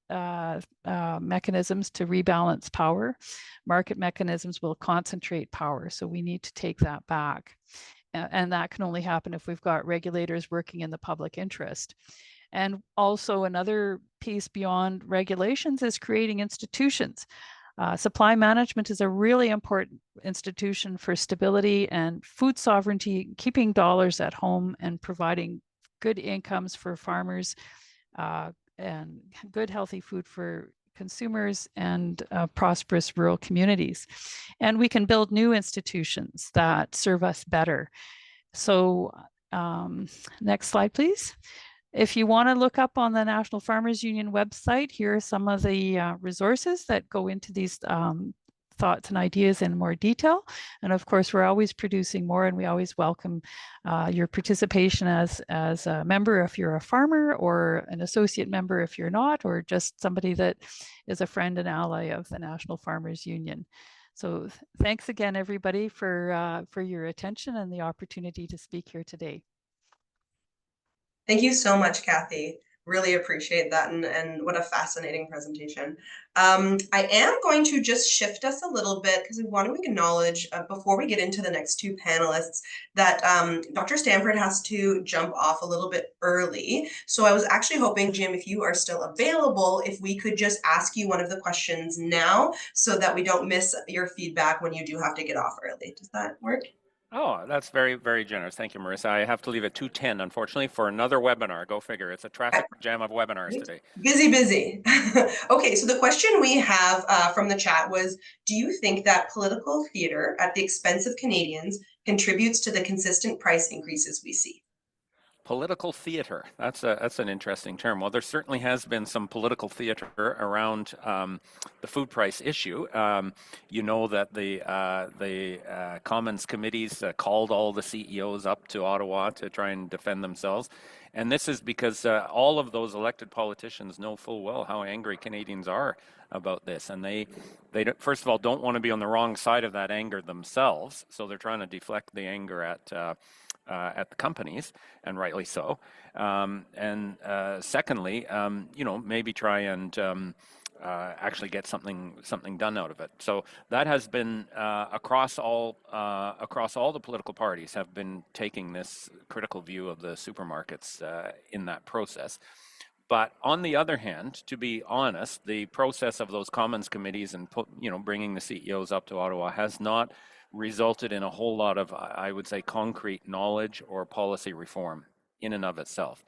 mechanisms to rebalance power. Market mechanisms will concentrate power, so we need to take that back. and that can only happen if we've got regulators working in the public interest. And also another piece beyond regulations is creating institutions. Supply management is a really important institution for stability and food sovereignty, keeping dollars at home and providing good incomes for farmers and good healthy food for consumers and prosperous rural communities. And we can build new institutions that serve us better. So next slide, please. If you want to look up on the National Farmers Union website, here are some of the resources that go into these thoughts and ideas in more detail. And of course, we're always producing more, and we always welcome your participation as a member if you're a farmer, or an associate member if you're not, or just somebody that is a friend and ally of the National Farmers Union. So thanks again, everybody, for your attention and the opportunity to speak here today. Thank you so much, Cathy. Really appreciate that, and what a fascinating presentation. I am going to just shift us a little bit because we want to acknowledge, before we get into the next two panelists, that Dr. Stanford has to jump off a little bit early. So I was actually hoping, Jim, if you are still available, if we could just ask you one of the questions now so that we don't miss your feedback when you do have to get off early. Does that work? Oh, that's very, very generous. Thank you, Marissa. I have to leave at 2:10, unfortunately, for another webinar. Go figure. It's a traffic jam of webinars today. Busy. Okay, so the question we have from the chat was, do you think that political theater at the expense of Canadians contributes to the consistent price increases we see? Political theater. That's an interesting term. Well, there certainly has been some political theater around the food price issue. You know that the Commons committees called all the CEOs up to Ottawa to try and defend themselves. And this is because all of those elected politicians know full well how angry Canadians are about this. And they first of all, don't want to be on the wrong side of that anger themselves. So they're trying to deflect the anger at the companies, and rightly so. And secondly, you know, maybe try and actually get something done out of it. So that has been across all the political parties have been taking this critical view of the supermarkets in that process. But on the other hand, to be honest, the process of those Commons committees and bringing the CEOs up to Ottawa has not resulted in a whole lot of, I would say, concrete knowledge or policy reform in and of itself.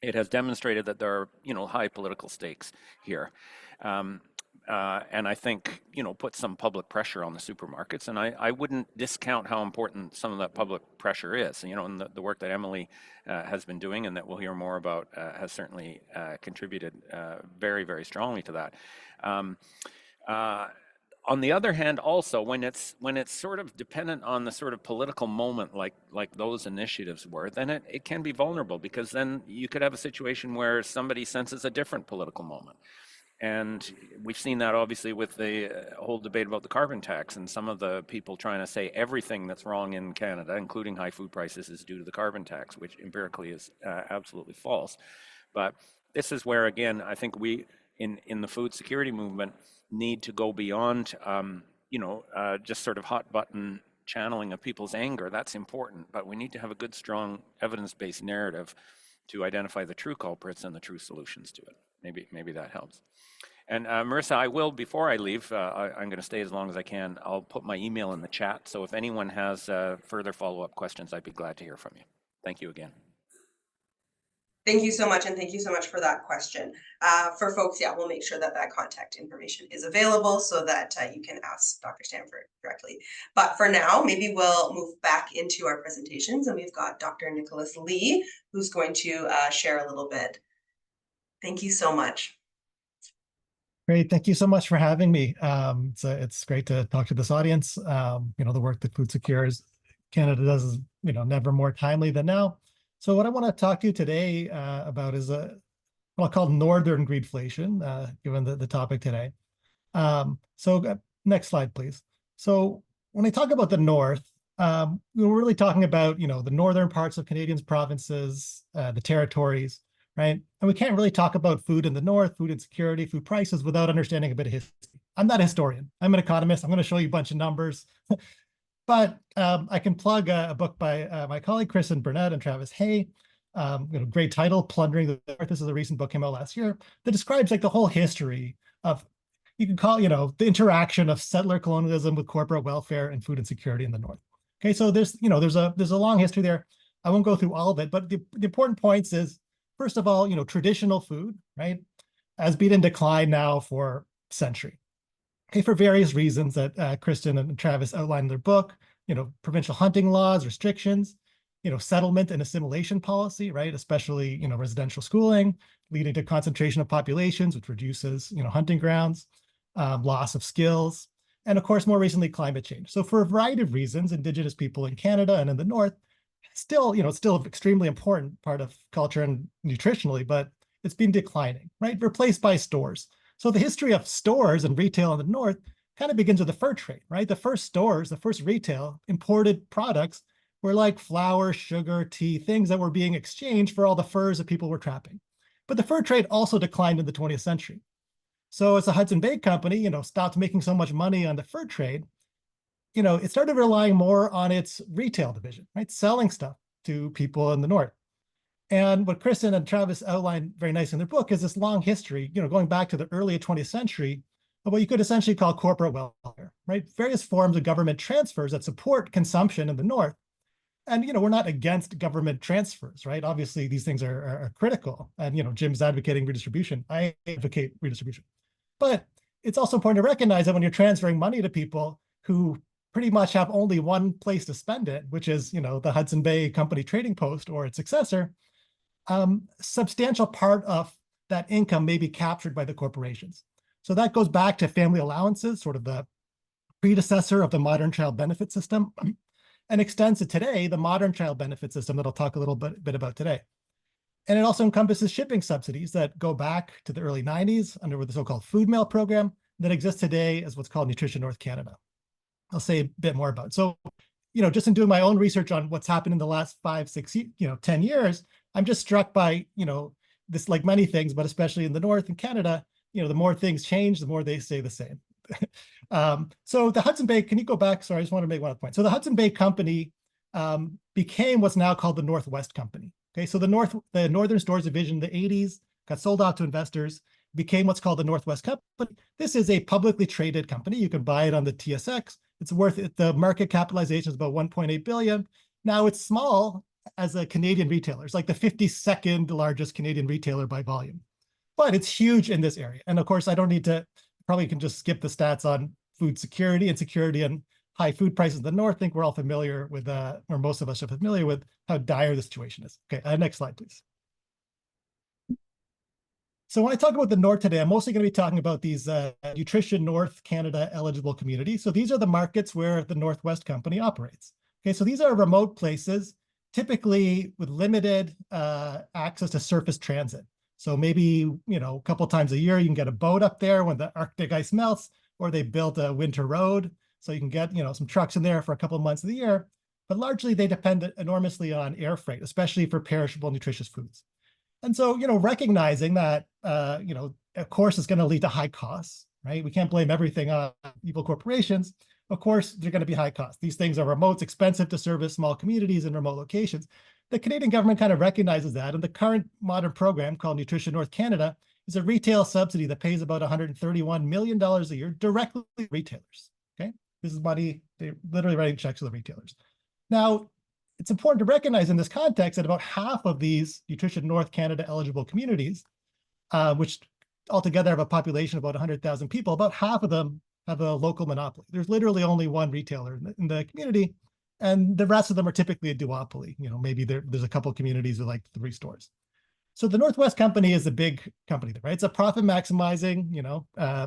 It has demonstrated that there are, high political stakes here. And I think, put some public pressure on the supermarkets. And I wouldn't discount how important some of that public pressure is. And the work that Emily has been doing and that we'll hear more about has certainly contributed very, very strongly to that. On the other hand, also, when it's sort of dependent on the sort of political moment like those initiatives were, then it can be vulnerable, because then you could have a situation where somebody senses a different political moment. And we've seen that obviously with the whole debate about the carbon tax, and some of the people trying to say everything that's wrong in Canada, including high food prices, is due to the carbon tax, which empirically is absolutely false. But this is where, again, I think we in the food security movement need to go beyond, just sort of hot button channeling of people's anger. That's important, but we need to have a good, strong, evidence-based narrative to identify the true culprits and the true solutions to it. Maybe that helps. And Marissa, I will, before I leave, I'm going to stay as long as I can. I'll put my email in the chat, so if anyone has further follow-up questions, I'd be glad to hear from you. Thank you again. Thank you so much, and thank you so much for that question. For folks, we'll make sure that contact information is available so that you can ask Dr. Stanford directly. But for now, maybe we'll move back into our presentations, and we've got Dr. Nicholas Lee, who's going to share a little bit. Thank you so much. Great, thank you so much for having me. It's great to talk to this audience. The work that Food Secures Canada does is never more timely than now. So what I want to talk to you today about is what I'll call Northern Greedflation, given the topic today. Next slide, please. So when I talk about the North, we're really talking about the northern parts of Canadian provinces, the territories, right? And we can't really talk about food in the North, food insecurity, food prices without understanding a bit of history. I'm not a historian. I'm an economist. I'm going to show you a bunch of numbers. But I can plug a book by my colleague Kristen Burnett and Travis Hay. Great title, Plundering the North. This is a recent book, came out last year, that describes like the whole history of, you can call, the interaction of settler colonialism with corporate welfare and food insecurity in the North. Okay, so there's a long history there. I won't go through all of it, but the important points is, first of all, traditional food, right, has been in decline now for a century. Okay, for various reasons that Kristen and Travis outlined in their book, provincial hunting laws, restrictions, settlement and assimilation policy, right, especially, residential schooling, leading to concentration of populations, which reduces, hunting grounds, loss of skills, and of course, more recently, climate change. So for a variety of reasons, Indigenous people in Canada and in the North, still an extremely important part of culture and nutritionally, but it's been declining, right, replaced by stores. So the history of stores and retail in the North kind of begins with the fur trade, right? The first stores, the first retail imported products were like flour, sugar, tea, things that were being exchanged for all the furs that people were trapping. But the fur trade also declined in the 20th century. So as the Hudson Bay Company, stopped making so much money on the fur trade, it started relying more on its retail division, right? Selling stuff to people in the North. And what Kristen and Travis outlined very nicely in their book is this long history, going back to the early 20th century, of what you could essentially call corporate welfare, right? Various forms of government transfers that support consumption in the North. And, we're not against government transfers, right? Obviously, these things are critical. And, Jim's advocating redistribution. I advocate redistribution. But it's also important to recognize that when you're transferring money to people who pretty much have only one place to spend it, which is, the Hudson Bay Company Trading Post or its successor, substantial part of that income may be captured by the corporations. So that goes back to family allowances, sort of the predecessor of the modern child benefit system, and extends to today, the modern child benefit system that I'll talk a little bit about today. And it also encompasses shipping subsidies that go back to the early 90s under the so-called food mail program that exists today as what's called Nutrition North Canada. I'll say a bit more about it. So, just in doing my own research on what's happened in the last 5, 6, 10 years, I'm just struck by, this, like many things, but especially in the North and Canada, the more things change, the more they stay the same. So the Hudson Bay, can you go back? Sorry, I just want to make one point. So the Hudson Bay Company became what's now called the Northwest Company. Okay, so the Northern Stores Division in the 80s got sold out to investors, became what's called the Northwest Company. This is a publicly traded company. You can buy it on the TSX. It's worth it. The market capitalization is about 1.8 billion. Now it's small as a Canadian retailer. It's like the 52nd largest Canadian retailer by volume, but it's huge in this area. And of course, I don't need to, probably can just skip the stats on food security and high food prices in the North. I think we're all familiar with, or most of us are familiar with how dire the situation is. Okay, next slide, please. So when I talk about the North today, I'm mostly going to be talking about these Nutrition North Canada eligible communities. So these are the markets where the Northwest Company operates. Okay, so these are remote places, typically with limited access to surface transit. So maybe, a couple times a year, you can get a boat up there when the Arctic ice melts, or they built a winter road. So you can get, some trucks in there for a couple of months of the year. But largely, they depend enormously on air freight, especially for perishable, nutritious foods. And so, recognizing that, of course, it's going to lead to high costs, right? We can't blame everything on evil corporations. Of course, they're going to be high costs. These things are remote, it's expensive to service small communities in remote locations. The Canadian government kind of recognizes that. And the current modern program called Nutrition North Canada is a retail subsidy that pays about $131 million a year directly to retailers. Okay, this is money, they're literally writing checks to the retailers. Now, it's important to recognize in this context that about half of these Nutrition North Canada eligible communities, which altogether have a population of about 100,000 people, about half of them have a local monopoly. There's literally only one retailer in the community, and the rest of them are typically a duopoly. Maybe there's a couple of communities with like 3 stores. So the Northwest Company is a big company, right? It's a profit maximizing,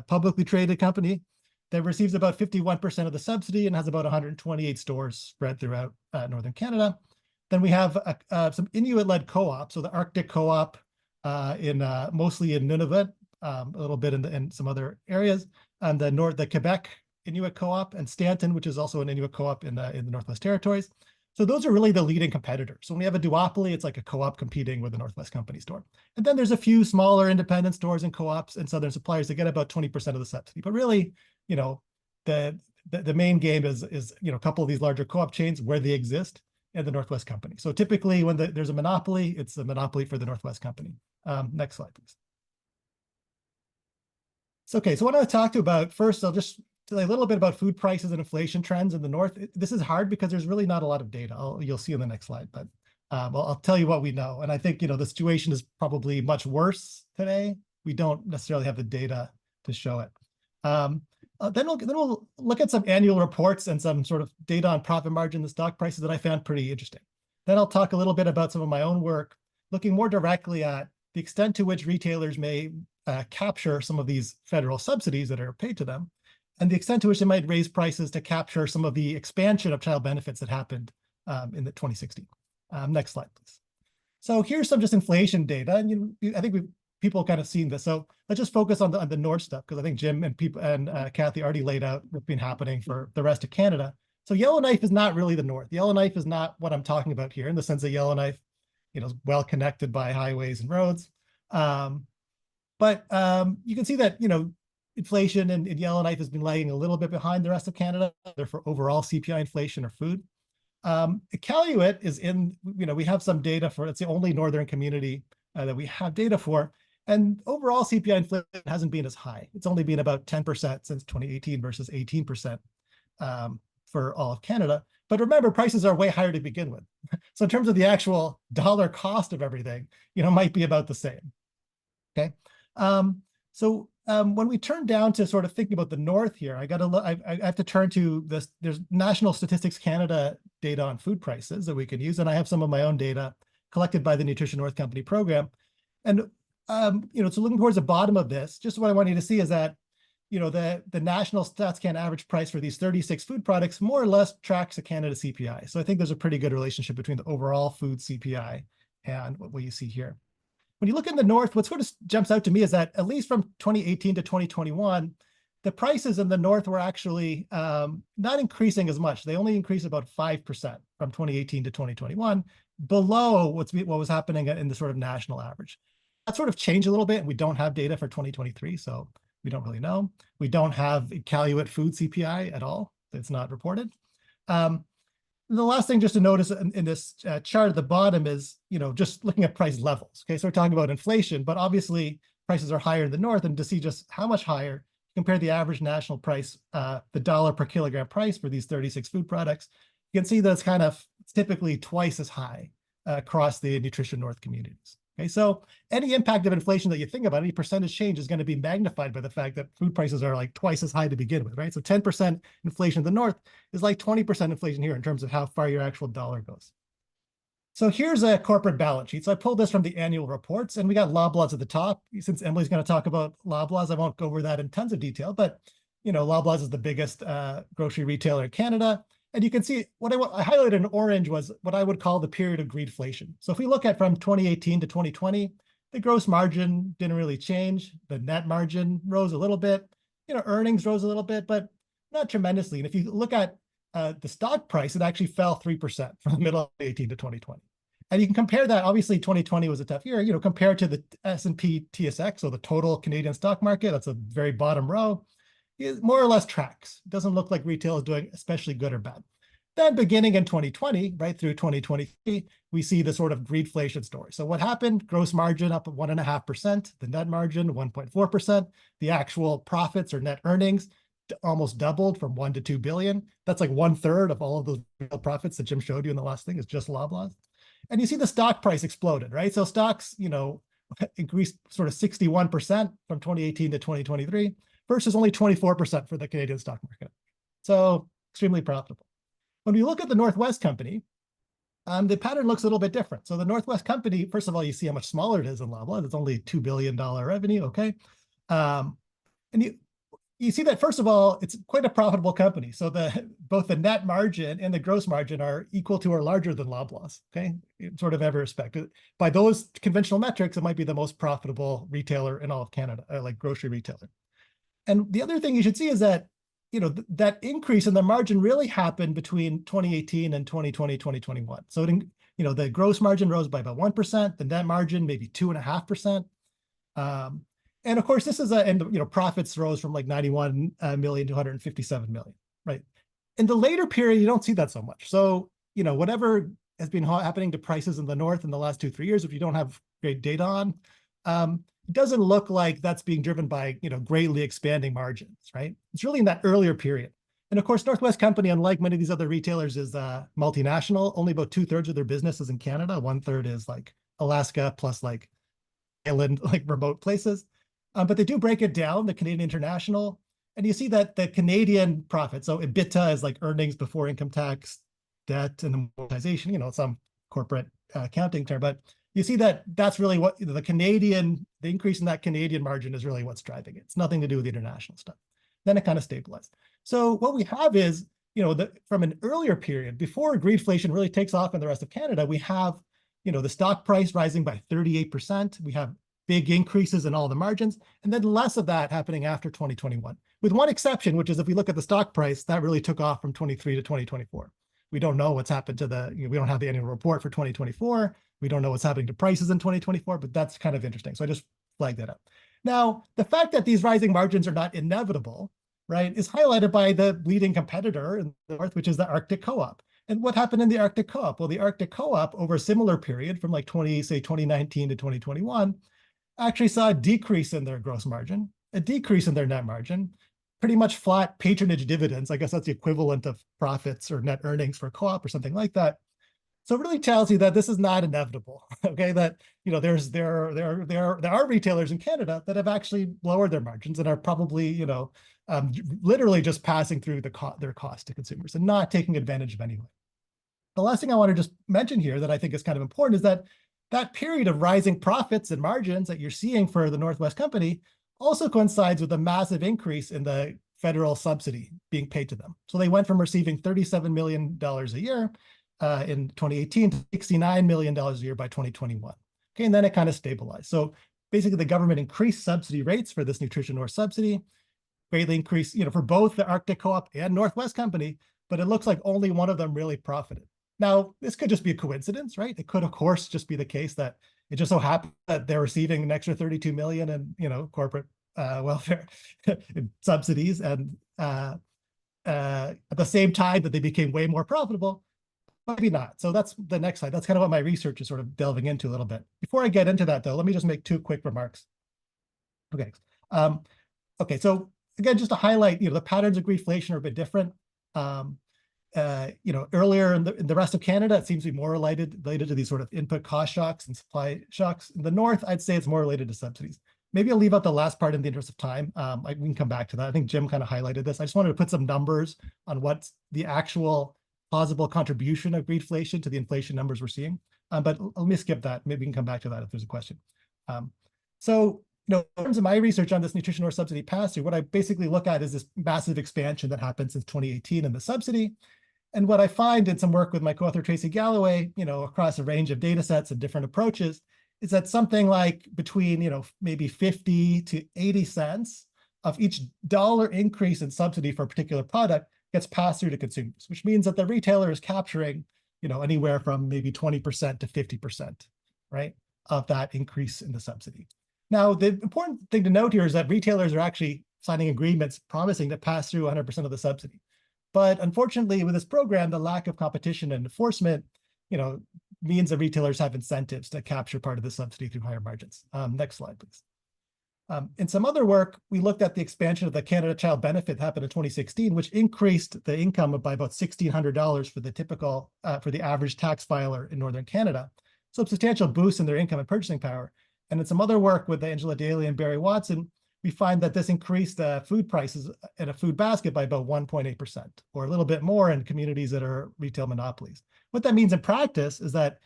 publicly traded company that receives about 51% of the subsidy and has about 128 stores spread throughout Northern Canada. Then we have some Inuit-led co-ops, so the Arctic co-op mostly in Nunavut, a little bit in some other areas, and the Quebec Inuit co-op, and Stanton, which is also an Inuit co-op in the Northwest Territories. So those are really the leading competitors. So when we have a duopoly, it's like a co-op competing with a Northwest Company store. And then there's a few smaller independent stores and co-ops and southern suppliers that get about 20% of the subsidy. But really, the main game is a couple of these larger co-op chains where they exist and the Northwest Company. So typically when there's a monopoly, it's a monopoly for the Northwest Company. Next slide, please. So, okay, so what I want to talk to you about first, I'll just tell you a little bit about food prices and inflation trends in the North. This is hard because there's really not a lot of data. You'll see in the next slide, but I'll tell you what we know. And I think, the situation is probably much worse today. We don't necessarily have the data to show it. Then we'll look at some annual reports and some sort of data on profit margin and stock prices that I found pretty interesting. Then I'll talk a little bit about some of my own work, looking more directly at the extent to which retailers may capture some of these federal subsidies that are paid to them, and the extent to which they might raise prices to capture some of the expansion of child benefits that happened in the 2016. Next slide, please. So here's some just inflation data, and I think people kind of seen this. So let's just focus on the North stuff, because I think Jim and Cathy already laid out what's been happening for the rest of Canada. So Yellowknife is not really the North. Yellowknife is not what I'm talking about here, in the sense that Yellowknife, is well connected by highways and roads. But you can see that, inflation in Yellowknife has been lagging a little bit behind the rest of Canada, for overall CPI inflation or food. Iqaluit is in, we have some data for, it's the only northern community that we have data for. And overall CPI inflation hasn't been as high. It's only been about 10% since 2018 versus 18% for all of Canada. But remember, prices are way higher to begin with. So in terms of the actual dollar cost of everything, might be about the same. Okay. When we turn down to sort of thinking about the North here, I have to turn to this. There's National Statistics Canada data on food prices that we can use. And I have some of my own data collected by the Nutrition North Company program. And, so looking towards the bottom of this, just what I want you to see is that, the National StatsCan average price for these 36 food products more or less tracks the Canada CPI. So I think there's a pretty good relationship between the overall food CPI and what you see here. When you look in the North, what sort of jumps out to me is that at least from 2018 to 2021, the prices in the North were actually not increasing as much. They only increased about 5% from 2018 to 2021, below what was happening in the sort of national average. That sort of changed a little bit, and we don't have data for 2023, so we don't really know. We don't have Iqaluit food CPI at all. It's not reported. The last thing just to notice in this chart at the bottom is, just looking at price levels. Okay, so we're talking about inflation, but obviously prices are higher in the North, and to see just how much higher, compare the average national price, the dollar per kilogram price for these 36 food products, you can see that it's typically twice as high across the Nutrition North communities. Okay, so any impact of inflation that you think about, any percentage change is going to be magnified by the fact that food prices are like twice as high to begin with, right? So 10% inflation in the North is like 20% inflation here in terms of how far your actual dollar goes. So here's a corporate balance sheet. So I pulled this from the annual reports, and we got Loblaws at the top. Since Emily's going to talk about Loblaws, I won't go over that in tons of detail, but Loblaws is the biggest grocery retailer in Canada. And you can see what I highlighted in orange was what I would call the period of greedflation. So if we look at from 2018 to 2020, the gross margin didn't really change. The net margin rose a little bit. Earnings rose a little bit, but not tremendously. And if you look at the stock price, it actually fell 3% from the middle of 2018 to 2020. And you can compare that. Obviously, 2020 was a tough year. Compared to the S&P TSX, so the total Canadian stock market, that's a very bottom row. It more or less tracks. It doesn't look like retail is doing especially good or bad. Then beginning in 2020, right through 2023, we see the sort of greedflation story. So what happened? Gross margin up 1.5%, the net margin 1.4%, the actual profits or net earnings almost doubled from 1 to 2 billion. That's like 1/3 of all of those real profits that Jim showed you in the last thing is just Loblaws. And you see the stock price exploded, right? So stocks, increased sort of 61% from 2018 to 2023 versus only 24% for the Canadian stock market. So extremely profitable. When we look at the Northwest Company, the pattern looks a little bit different. So the Northwest Company, first of all, you see how much smaller it is than Loblaws. It's only $2 billion revenue, okay? And you see that, first of all, it's quite a profitable company. So both the net margin and the gross margin are equal to or larger than Loblaws, okay? In sort of every respect. By those conventional metrics, it might be the most profitable retailer in all of Canada, like grocery retailer. And the other thing you should see is that, that increase in the margin really happened between 2018 and 2020, 2021. So, the gross margin rose by about 1%, the net margin maybe 2.5%. And of course, this is and profits rose from like 91 million to 157 million. right? In the later period, you don't see that so much. So, whatever has been happening to prices in the North in the last 2-3 years, if you don't have great data on, it doesn't look like that's being driven by, greatly expanding margins, right? It's really in that earlier period. And of course, Northwest Company, unlike many of these other retailers, is multinational. Only about 2/3 of their business is in Canada. 1/3 is like Alaska plus like island, like remote places. But they do break it down, the Canadian International. And you see that the Canadian profit, so EBITDA is like earnings before income tax, debt, and amortization, some corporate accounting term. But you see that that's really what the increase in that Canadian margin is really what's driving it. It's nothing to do with the international stuff. Then it kind of stabilized. So what we have is, from an earlier period, before greedflation really takes off in the rest of Canada, we have, the stock price rising by 38%. We have big increases in all the margins, and then less of that happening after 2021, with one exception, which is if we look at the stock price, that really took off from 23 to 2024. We don't know what's happened to we don't have the annual report for 2024. We don't know what's happening to prices in 2024, but that's kind of interesting. So I just flagged that up. Now, the fact that these rising margins are not inevitable, right, is highlighted by the leading competitor in the North, which is the Arctic Co-op. And what happened in the Arctic Co-op? Well, the Arctic Co-op over a similar period from like 2019 to 2021, actually saw a decrease in their gross margin, a decrease in their net margin, pretty much flat patronage dividends. I guess that's the equivalent of profits or net earnings for a co-op or something like that. So it really tells you that this is not inevitable. Okay, that there are retailers in Canada that have actually lowered their margins and are probably literally just passing through their cost to consumers and not taking advantage of anyone. The last thing I want to just mention here that I think is kind of important is that period of rising profits and margins that you're seeing for the Northwest Company also coincides with a massive increase in the federal subsidy being paid to them. So they went from receiving $37 million a year in 2018 to $69 million a year by 2021. Okay, and then it kind of stabilized. So basically the government increased subsidy rates for this Nutrition North subsidy, greatly increased, for both the Arctic Co-op and Northwest Company, but it looks like only one of them really profited. Now, this could just be a coincidence, right? It could, of course, just be the case that it just so happened that they're receiving an extra $32 million in, corporate welfare subsidies, and at the same time that they became way more profitable. Maybe not. So that's the next slide. That's kind of what my research is sort of delving into a little bit. Before I get into that, though, let me just make 2 quick remarks. Okay. Okay. So again, just to highlight, the patterns of greedflation are a bit different. Earlier in the rest of Canada, it seems to be more related to these sort of input cost shocks and supply shocks. In the North, I'd say it's more related to subsidies. Maybe I'll leave out the last part in the interest of time. We can come back to that. I think Jim kind of highlighted this. I just wanted to put some numbers on what's the actual plausible contribution of greedflation to the inflation numbers we're seeing. But let me skip that. Maybe we can come back to that if there's a question. In terms of my research on this Nutrition North subsidy pass-through, what I basically look at is this massive expansion that happened since 2018 in the subsidy. And what I find in some work with my co-author Tracy Galloway, across a range of data sets and different approaches, is that something like between, maybe 50 to 80 cents of each dollar increase in subsidy for a particular product gets passed through to consumers, which means that the retailer is capturing, anywhere from maybe 20% to 50%, right, of that increase in the subsidy. Now, the important thing to note here is that retailers are actually signing agreements promising to pass through 100% of the subsidy. But unfortunately, with this program, the lack of competition and enforcement, means that retailers have incentives to capture part of the subsidy through higher margins. Next slide, please. In some other work, we looked at the expansion of the Canada Child Benefit that happened in 2016, which increased the income by about $1,600 for the average tax filer in Northern Canada. So a substantial boost in their income and purchasing power. And in some other work with Angela Daly and Barry Watson, we find that this increased food prices in a food basket by about 1.8%, or a little bit more in communities that are retail monopolies. What that means in practice is that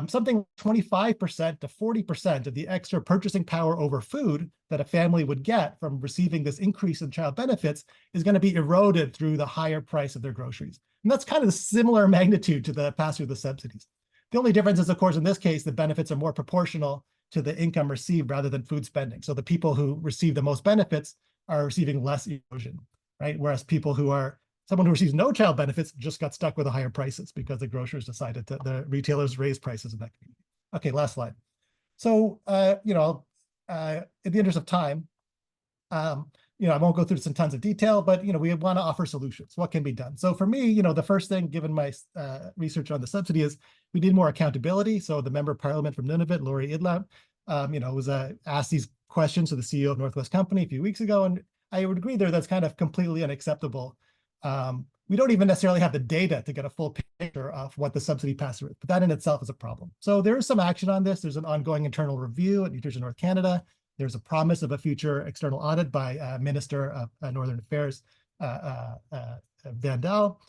something 25% to 40% of the extra purchasing power over food that a family would get from receiving this increase in child benefits is going to be eroded through the higher price of their groceries. And that's kind of a similar magnitude to the pass through the subsidies. The only difference is, of course, in this case, the benefits are more proportional to the income received rather than food spending. So the people who receive the most benefits are receiving less erosion, right? Whereas someone who receives no child benefits just got stuck with the higher prices because the grocers decided that the retailers raised prices in that community. Okay, last slide. So, in the interest of time, I won't go through this in tons of detail, but we want to offer solutions. What can be done? So for me, the first thing, given my research on the subsidy, is we need more accountability. So the member of parliament from Nunavut, Lori Idlam, was asked these questions to the CEO of Northwest Company a few weeks ago, and I would agree there that's kind of completely unacceptable. We don't even necessarily have the data to get a full picture of what the subsidy pass-through is, but that in itself is a problem. So there is some action on this. There's an ongoing internal review at Nutrition North Canada. There's a promise of a future external audit by Minister of Northern Affairs, Vandal.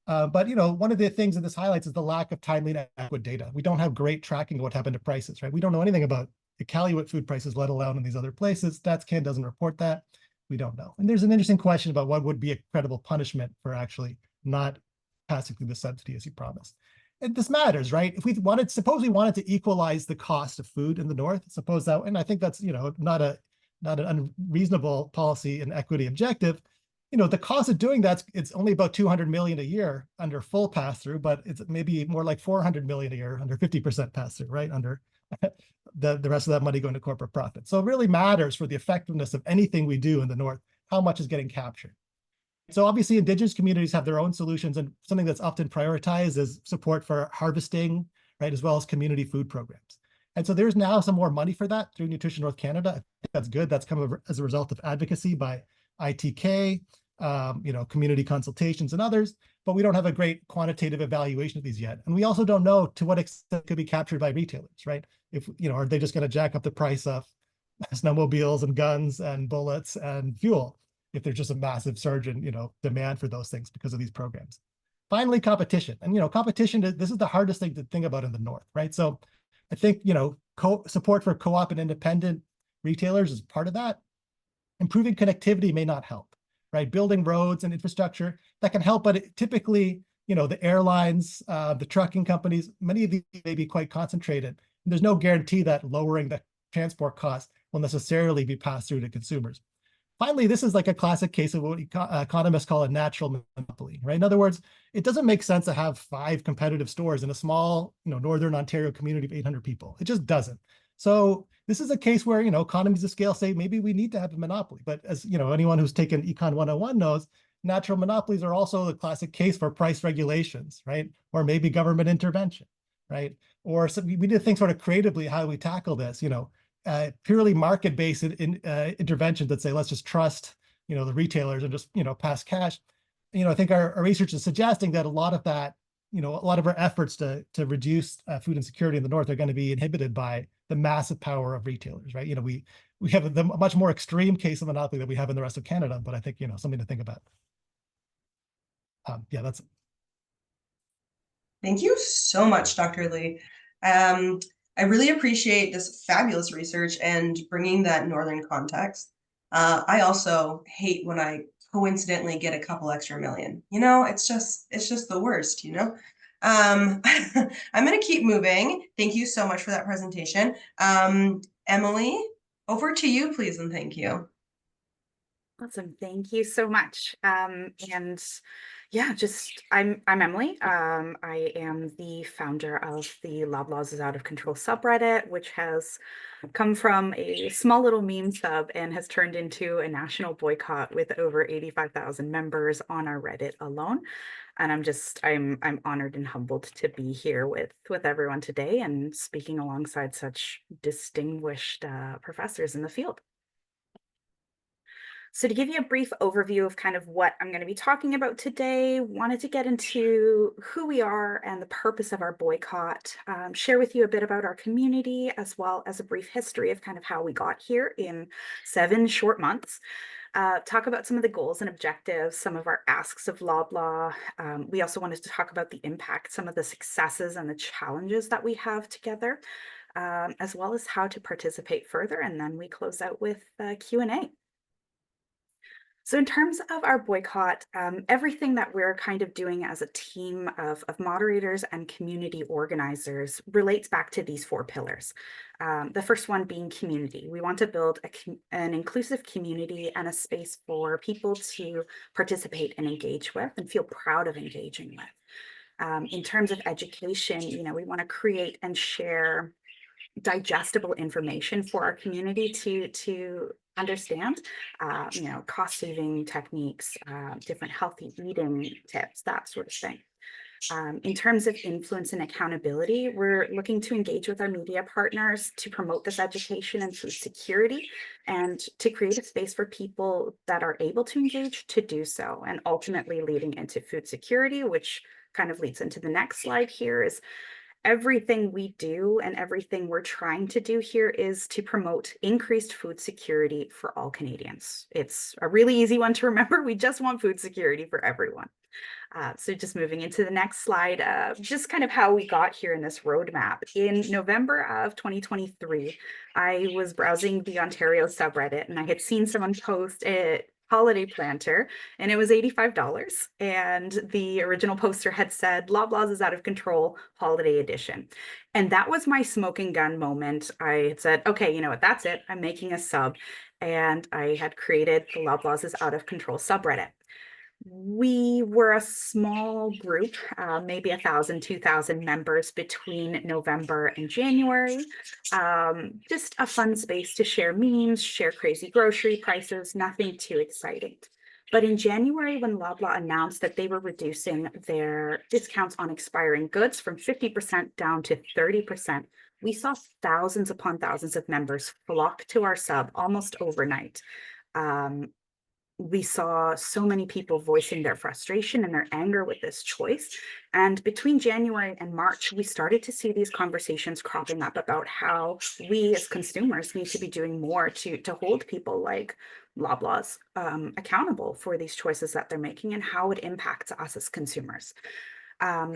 But one of the things that this highlights is the lack of timely and adequate data. We don't have great tracking of what happened to prices, right? We don't know anything about Iqaluit food prices, let alone in these other places. StatsCan doesn't report that. We don't know. And there's an interesting question about what would be a credible punishment for actually not passing through the subsidy as you promised. And this matters, right? If we wanted, suppose we wanted to equalize the cost of food in the North, suppose that, and I think that's, not an unreasonable policy and equity objective. The cost of doing that, it's only about 200 million a year under full pass-through, but it's maybe more like 400 million a year under 50% pass-through, right? Under the rest of that money going to corporate profit. So it really matters for the effectiveness of anything we do in the North, how much is getting captured. So obviously Indigenous communities have their own solutions, and something that's often prioritized is support for harvesting, right, as well as community food programs. And so there's now some more money for that through Nutrition North Canada. I think that's good. That's come as a result of advocacy by ITK, community consultations and others, but we don't have a great quantitative evaluation of these yet. And we also don't know to what extent it could be captured by retailers, right? If, are they just going to jack up the price of snowmobiles and guns and bullets and fuel if there's just a massive surge in, demand for those things because of these programs? Finally, competition. And, competition, this is the hardest thing to think about in the North, right? So I think, support for co-op and independent retailers is part of that. Improving connectivity may not help, right? Building roads and infrastructure, that can help, but typically, the airlines, the trucking companies, many of these may be quite concentrated. And there's no guarantee that lowering the transport costs will necessarily be passed through to consumers. Finally, this is like a classic case of what economists call a natural monopoly, right? In other words, it doesn't make sense to have 5 competitive stores in a small, Northern Ontario community of 800 people. It just doesn't. So this is a case where, economies of scale say maybe we need to have a monopoly. But as anyone who's taken Econ 101 knows, natural monopolies are also the classic case for price regulations, right? Or maybe government intervention, right? Or we need to think sort of creatively how we tackle this, purely market-based interventions that say, let's just trust, the retailers and just, pass cash. I think our research is suggesting that a lot of that, a lot of our efforts to reduce food insecurity in the North are going to be inhibited by the massive power of retailers, right? We have a much more extreme case of monopoly that we have in the rest of Canada, but I think, something to think about. Yeah, that's it. Thank you so much, Dr. Lee. I really appreciate this fabulous research and bringing that Northern context. I also hate when I coincidentally get a couple extra million. It's just the worst, I'm going to keep moving. Thank you so much for that presentation. Emily, over to you, please, and thank you. Awesome. Thank you so much. And yeah, I'm Emily. I am the founder of the Loblaws is Out of Control subreddit, which has come from a small little meme sub and has turned into a national boycott with over 85,000 members on our Reddit alone. And I'm honored and humbled to be here with everyone today and speaking alongside such distinguished professors in the field. So to give you a brief overview of kind of what I'm going to be talking about today, wanted to get into who we are and the purpose of our boycott, share with you a bit about our community, as well as a brief history of kind of how we got here in 7 short months. Talk about some of the goals and objectives, some of our asks of Loblaw. We also wanted to talk about the impact, some of the successes and the challenges that we have together, as well as how to participate further. And then we close out with Q&A. So in terms of our boycott, everything that we're kind of doing as a team of moderators and community organizers relates back to these 4 pillars. The first one being community. We want to build an inclusive community and a space for people to participate and engage with and feel proud of engaging with. In terms of education, we want to create and share digestible information for our community to understand, cost saving techniques, different healthy eating tips, that sort of thing. In terms of influence and accountability, we're looking to engage with our media partners to promote this education and food security, and to create a space for people that are able to engage to do so, and ultimately leading into food security, which kind of leads into the next slide here. Is everything we do and everything we're trying to do here is to promote increased food security for all Canadians. It's a really easy one to remember. We just want food security for everyone. So just moving into the next slide, just kind of how we got here in this roadmap. In November of 2023, I was browsing the Ontario subreddit, and I had seen someone post a holiday planter, and it was $85. And the original poster had said, Loblaws is out of control, holiday edition. And that was my smoking gun moment. I had said, okay, you know what, that's it. I'm making a sub. And I had created the Loblaws is out of control subreddit. We were a small group, maybe 1,000, 2,000 members between November and January. Just a fun space to share memes, share crazy grocery prices, nothing too exciting. But in January, when Loblaw announced that they were reducing their discounts on expiring goods from 50% down to 30%, we saw thousands upon thousands of members flock to our sub almost overnight. We saw so many people voicing their frustration and their anger with this choice. And between January and March, we started to see these conversations cropping up about how we as consumers need to be doing more to hold people like Loblaws accountable for these choices that they're making and how it impacts us as consumers.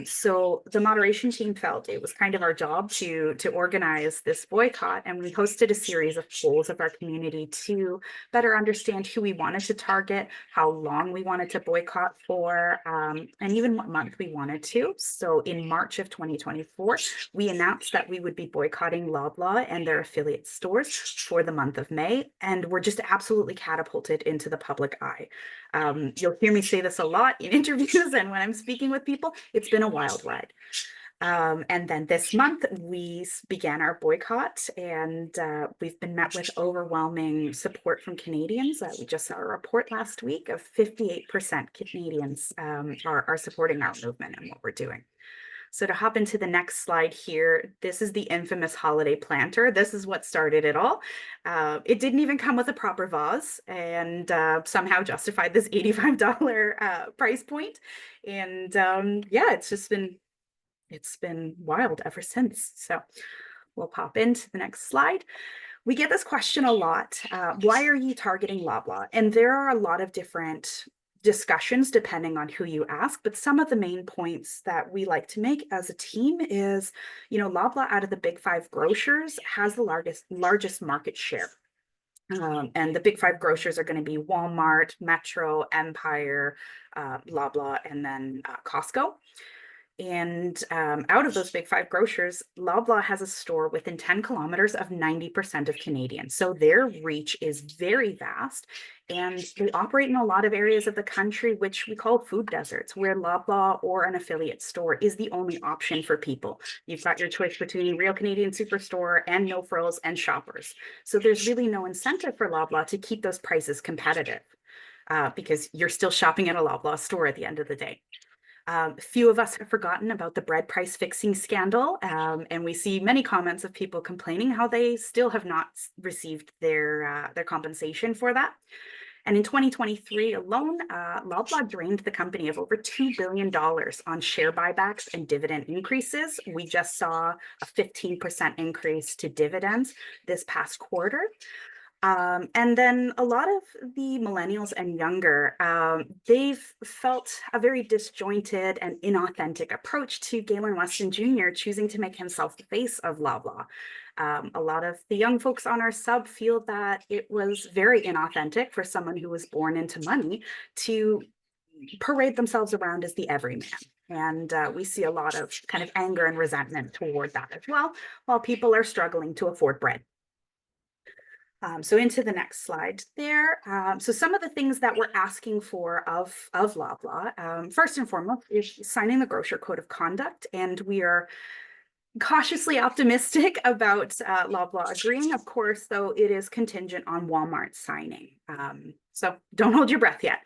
So the moderation team felt it was kind of our job to organize this boycott, and we hosted a series of polls of our community to better understand who we wanted to target, how long we wanted to boycott for, and even what month we wanted to. So in March of 2024, we announced that we would be boycotting Loblaw and their affiliate stores for the month of May, and we're just absolutely catapulted into the public eye. You'll hear me say this a lot in interviews and when I'm speaking with people. It's been a wild ride. And then this month we began our boycott, and we've been met with overwhelming support from Canadians. We just saw a report last week of 58% Canadians are supporting our movement and what we're doing. So to hop into the next slide here, this is the infamous holiday planter. This is what started it all. It didn't even come with a proper vase, and somehow justified this $85 price point. And yeah, it's been wild ever since. So we'll pop into the next slide. We get this question a lot. Why are you targeting Loblaw? And there are a lot of different discussions depending on who you ask, but some of the main points that we like to make as a team is, Loblaw out of the big five grocers has the largest market share. And the big five grocers are going to be Walmart, Metro, Empire, Loblaw, and then Costco. And out of those big five grocers, Loblaw has a store within 10 kilometers of 90% of Canadians. So their reach is very vast. And they operate in a lot of areas of the country, which we call food deserts, where Loblaw or an affiliate store is the only option for people. You've got your choice between Real Canadian Superstore and No Frills and Shoppers. So there's really no incentive for Loblaw to keep those prices competitive because you're still shopping at a Loblaw store at the end of the day. Few of us have forgotten about the bread price fixing scandal, and we see many comments of people complaining how they still have not received their compensation for that. And in 2023 alone, Loblaw drained the company of over $2 billion on share buybacks and dividend increases. We just saw a 15% increase to dividends this past quarter. And then a lot of the millennials and younger, they've felt a very disjointed and inauthentic approach to Galen Weston Jr. choosing to make himself the face of Loblaw. A lot of the young folks on our sub feel that it was very inauthentic for someone who was born into money to parade themselves around as the everyman. And we see a lot of kind of anger and resentment toward that as well, while people are struggling to afford bread. So into the next slide there. So some of the things that we're asking for of Loblaw, first and foremost, is signing the Grocer Code of Conduct. And we are cautiously optimistic about Loblaw agreeing. Of course, though, it is contingent on Walmart signing. So don't hold your breath yet.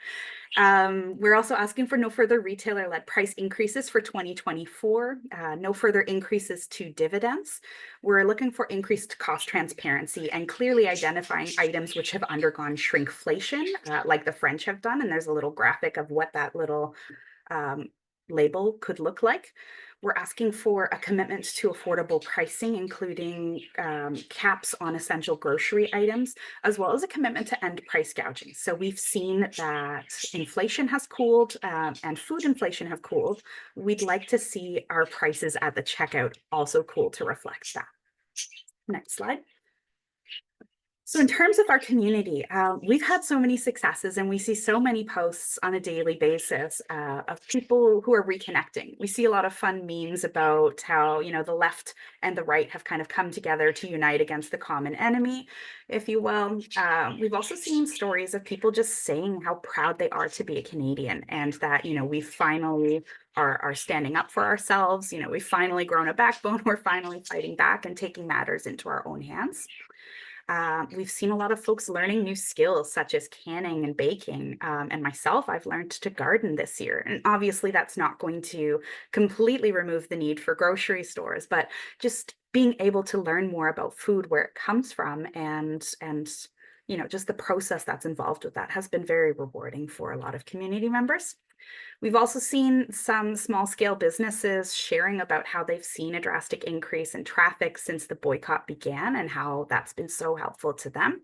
We're also asking for no further retailer-led price increases for 2024, no further increases to dividends. We're looking for increased cost transparency and clearly identifying items which have undergone shrinkflation, like the French have done. And there's a little graphic of what that little label could look like. We're asking for a commitment to affordable pricing, including caps on essential grocery items, as well as a commitment to end price gouging. So we've seen that inflation has cooled and food inflation have cooled. We'd like to see our prices at the checkout also cool to reflect that. Next slide. So in terms of our community, we've had so many successes and we see so many posts on a daily basis of people who are reconnecting. We see a lot of fun memes about how, you know, the left and the right have kind of come together to unite against the common enemy, if you will. We've also seen stories of people just saying how proud they are to be a Canadian and that, you know, we finally are standing up for ourselves. You know, we've finally grown a backbone. We're finally fighting back and taking matters into our own hands. We've seen a lot of folks learning new skills such as canning and baking. And myself, I've learned to garden this year. And obviously that's not going to completely remove the need for grocery stores, but just being able to learn more about food, where it comes from, and you know, just the process that's involved with that has been very rewarding for a lot of community members. We've also seen some small scale businesses sharing about how they've seen a drastic increase in traffic since the boycott began and how that's been so helpful to them.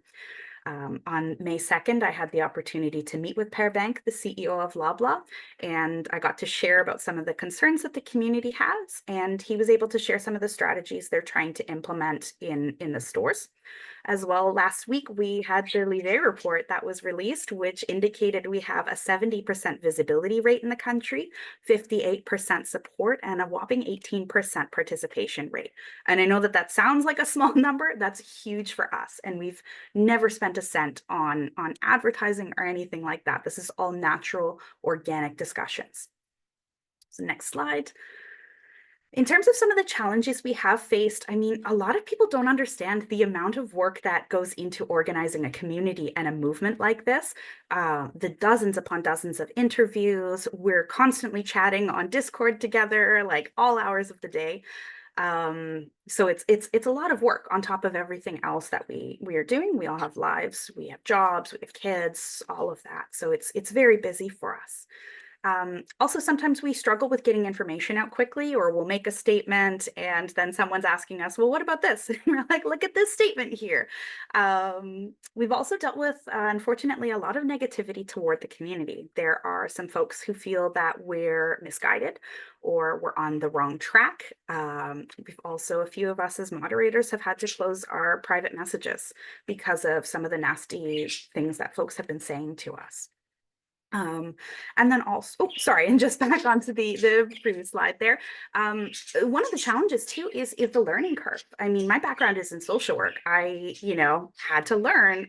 On May 2nd, I had the opportunity to meet with Per Bank, the CEO of Loblaw, and I got to share about some of the concerns that the community has, and he was able to share some of the strategies they're trying to implement in the stores. As well, last week, we had the Livet report that was released, which indicated we have a 70% visibility rate in the country, 58% support, and a whopping 18% participation rate. And I know that that sounds like a small number. That's huge for us. And we've never spent a cent on advertising or anything like that. This is all natural, organic discussions. So next slide. In terms of some of the challenges we have faced, I mean, a lot of people don't understand the amount of work that goes into organizing a community and a movement like this. The dozens upon dozens of interviews, we're constantly chatting on Discord together, like all hours of the day. So it's a lot of work on top of everything else that we are doing. We all have lives, we have jobs, we have kids, all of that. So it's very busy for us. Also, sometimes we struggle with getting information out quickly, or we'll make a statement and then someone's asking us, well, what about this? And we're like, look at this statement here. We've also dealt with, unfortunately, a lot of negativity toward the community. There are some folks who feel that we're misguided or we're on the wrong track. We've also, a few of us as moderators have had to close our private messages because of some of the nasty things that folks have been saying to us. And then also, sorry, and just back onto the previous slide there. One of the challenges too is the learning curve. I mean, my background is in social work. I, you know, had to learn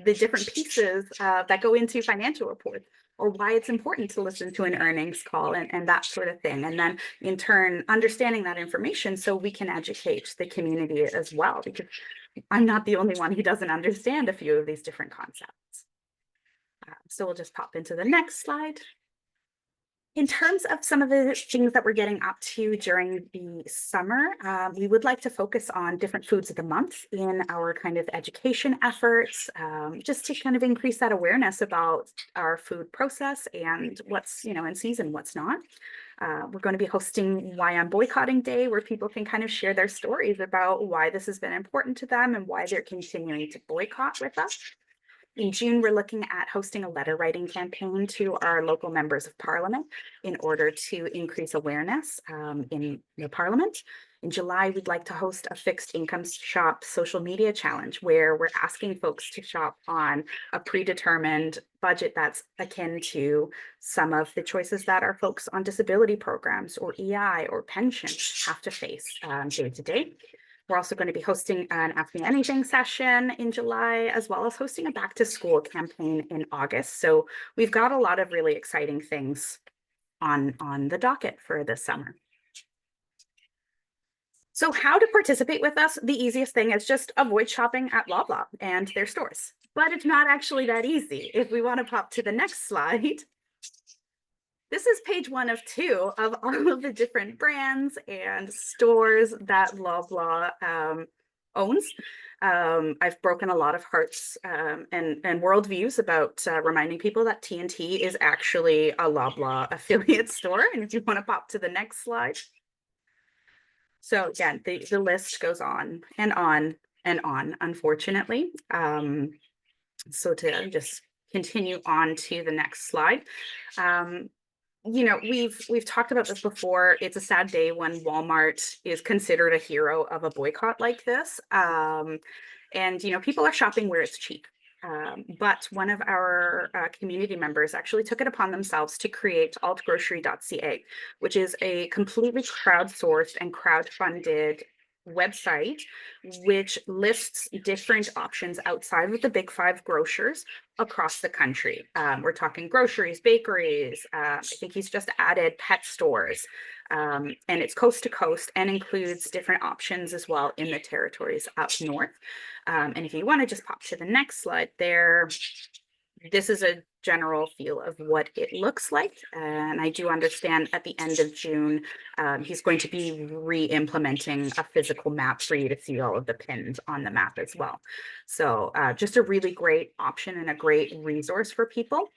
the different pieces that go into financial reports, or why it's important to listen to an earnings call and that sort of thing. And then in turn, understanding that information so we can educate the community as well, because I'm not the only one who doesn't understand a few of these different concepts. So we'll just pop into the next slide. In terms of some of the things that we're getting up to during the summer, we would like to focus on different foods of the month in our kind of education efforts, just to kind of increase that awareness about our food process and what's, you know, in season, what's not. We're going to be hosting Why I'm Boycotting Day, where people can kind of share their stories about why this has been important to them and why they're continuing to boycott with us. In June, we're looking at hosting a letter writing campaign to our local members of parliament in order to increase awareness in the parliament. In July, we'd like to host a fixed income shop social media challenge where we're asking folks to shop on a predetermined budget that's akin to some of the choices that our folks on disability programs or EI or pension have to face day to day. We're also going to be hosting an Ask Me Anything session in July, as well as hosting a back to school campaign in August. So we've got a lot of really exciting things on the docket for this summer. So how to participate with us? The easiest thing is just avoid shopping at Loblaw and their stores. But it's not actually that easy. If we want to pop to the next slide, this is page 1 of 2 of all of the different brands and stores that Loblaw owns. I've broken a lot of hearts and worldviews about reminding people that T&T is actually a Loblaw affiliate store. And if you want to pop to the next slide. So again, the list goes on and on and on, unfortunately. So to just continue on to the next slide. You know, we've talked about this before. It's a sad day when Walmart is considered a hero of a boycott like this. And, you know, people are shopping where it's cheap. But one of our community members actually took it upon themselves to create altgrocery.ca, which is a completely crowdsourced and crowd-funded website which lists different options outside of the big 5 grocers across the country. We're talking groceries, bakeries. I think he's just added pet stores. And it's coast to coast and includes different options as well in the territories up north. And if you want to just pop to the next slide there, this is a general feel of what it looks like. And I do understand at the end of June, he's going to be re-implementing a physical map for you to see all of the pins on the map as well. So just a really great option and a great resource for people.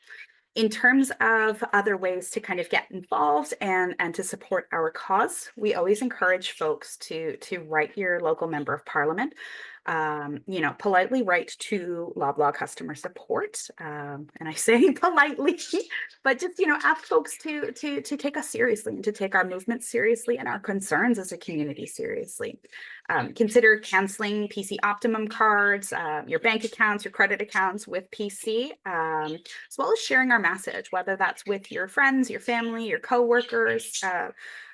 In terms of other ways to kind of get involved and to support our cause, we always encourage folks to write your local member of parliament. You know, politely write to Loblaw customer support. And I say politely, but just, you know, ask folks to take us seriously and to take our movement seriously and our concerns as a community seriously. Consider canceling PC Optimum cards, your bank accounts, your credit accounts with PC, as well as sharing our message, whether that's with your friends, your family, your coworkers.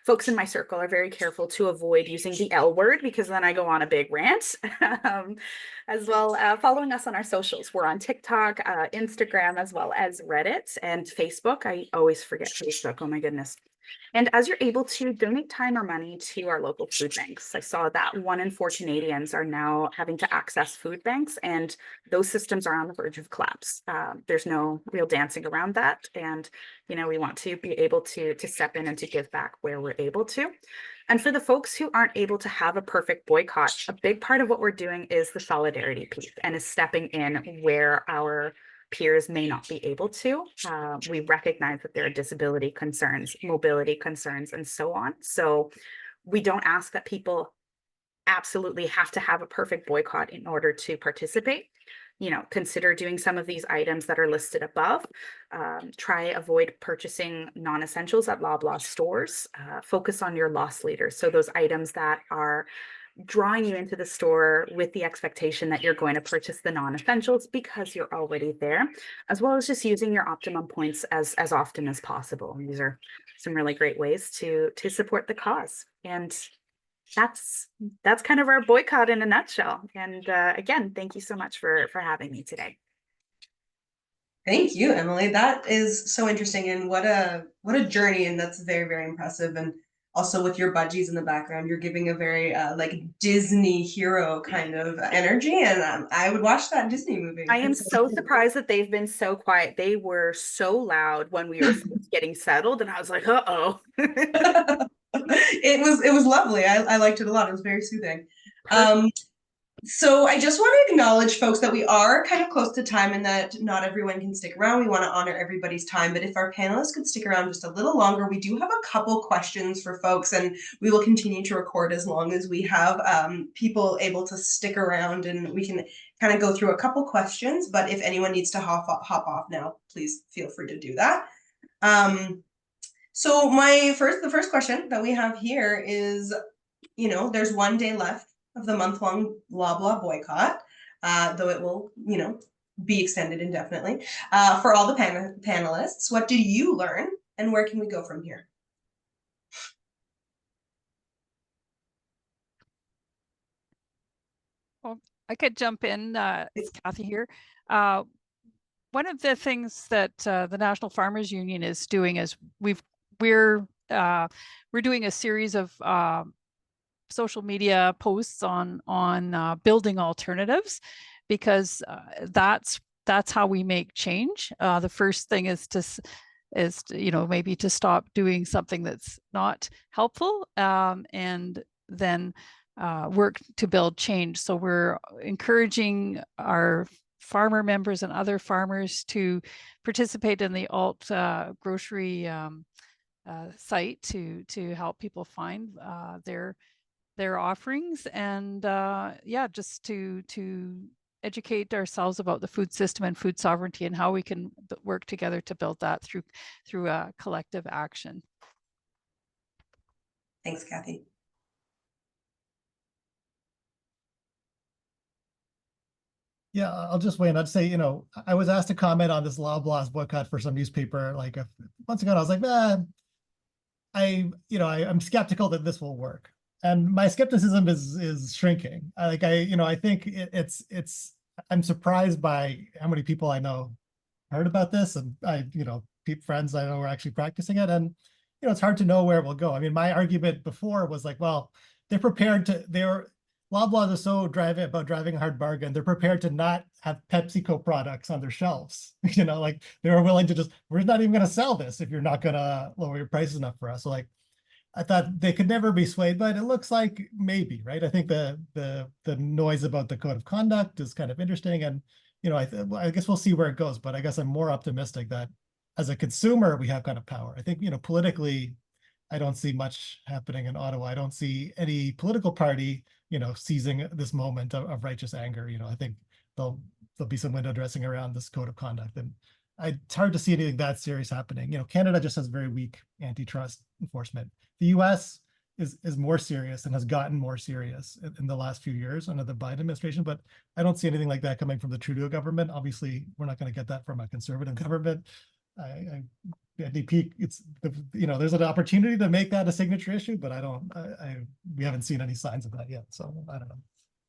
Folks in my circle are very careful to avoid using the L word because then I go on a big rant. As well, following us on our socials. We're on TikTok, Instagram, as well as Reddit and Facebook. I always forget Facebook. Oh my goodness. And as you're able to donate time or money to our local food banks, I saw that 1 in 4 Canadians are now having to access food banks, and those systems are on the verge of collapse. There's no real dancing around that. And, you know, we want to be able to step in and to give back where we're able to. And for the folks who aren't able to have a perfect boycott, a big part of what we're doing is the solidarity piece and is stepping in where our peers may not be able to. We recognize that there are disability concerns, mobility concerns, and so on. So we don't ask that people absolutely have to have a perfect boycott in order to participate. You know, consider doing some of these items that are listed above. Try avoid purchasing non-essentials at Loblaw stores. Focus on your loss leaders. So those items that are drawing you into the store with the expectation that you're going to purchase the non-essentials because you're already there, as well as just using your optimum points as often as possible. These are some really great ways to support the cause. And that's kind of our boycott in a nutshell. And again, thank you so much for having me today. Thank you, Emily. That is so interesting, and what a journey, and that's very, very impressive. And also with your budgies in the background, you're giving a very like Disney hero kind of energy, and I would watch that Disney movie. I am so surprised that they've been so quiet. They were so loud when we were getting settled, and I was like, uh-oh. It was lovely. I liked it a lot. It was very soothing. So I just want to acknowledge, folks, that we are kind of close to time and that not everyone can stick around. We want to honor everybody's time, but if our panelists could stick around just a little longer, we do have a couple questions for folks, and we will continue to record as long as we have people able to stick around, and we can kind of go through a couple questions. But if anyone needs to hop off now, please feel free to do that. So the first question that we have here is, you know, there's 1 day left of the month-long Loblaw boycott, though it will, you know, be extended indefinitely. For all the panelists, what did you learn, and where can we go from here? Well, I could jump in. It's Cathy here. One of the things that the National Farmers Union is doing is we're doing a series of social media posts on building alternatives, because that's how we make change. The first thing is to maybe to stop doing something that's not helpful, and then work to build change. So we're encouraging our farmer members and other farmers to participate in the alt grocery site to help people find their offerings, and just to educate ourselves about the food system and food sovereignty, and how we can work together to build that through a collective action. Thanks, Cathy. Yeah, I'll just weigh in. I'd say, I was asked to comment on this Loblaws boycott for some newspaper like months ago, and I was like, man, I'm skeptical that this will work. And my skepticism is shrinking. I think I'm surprised by how many people I know heard about this, and friends I know are actually practicing it. And, it's hard to know where it will go. I mean, my argument before was like, well, Loblaws are so driving a hard bargain. They're prepared to not have PepsiCo products on their shelves. Like they were willing to we're not even going to sell this if you're not going to lower your prices enough for us. So like, I thought they could never be swayed, but it looks like maybe, right? I think the noise about the code of conduct is kind of interesting, and I guess we'll see where it goes. But I guess I'm more optimistic that as a consumer we have kind of power. I think politically, I don't see much happening in Ottawa. I don't see any political party seizing this moment of righteous anger. I think there'll be some window dressing around this code of conduct, and it's hard to see anything that serious happening. Canada just has very weak antitrust enforcement. The US is more serious and has gotten more serious in the last few years under the Biden administration, but I don't see anything like that coming from the Trudeau government. Obviously, we're not going to get that from a conservative government. NDP, there's an opportunity to make that a signature issue, but we haven't seen any signs of that yet. So I don't know.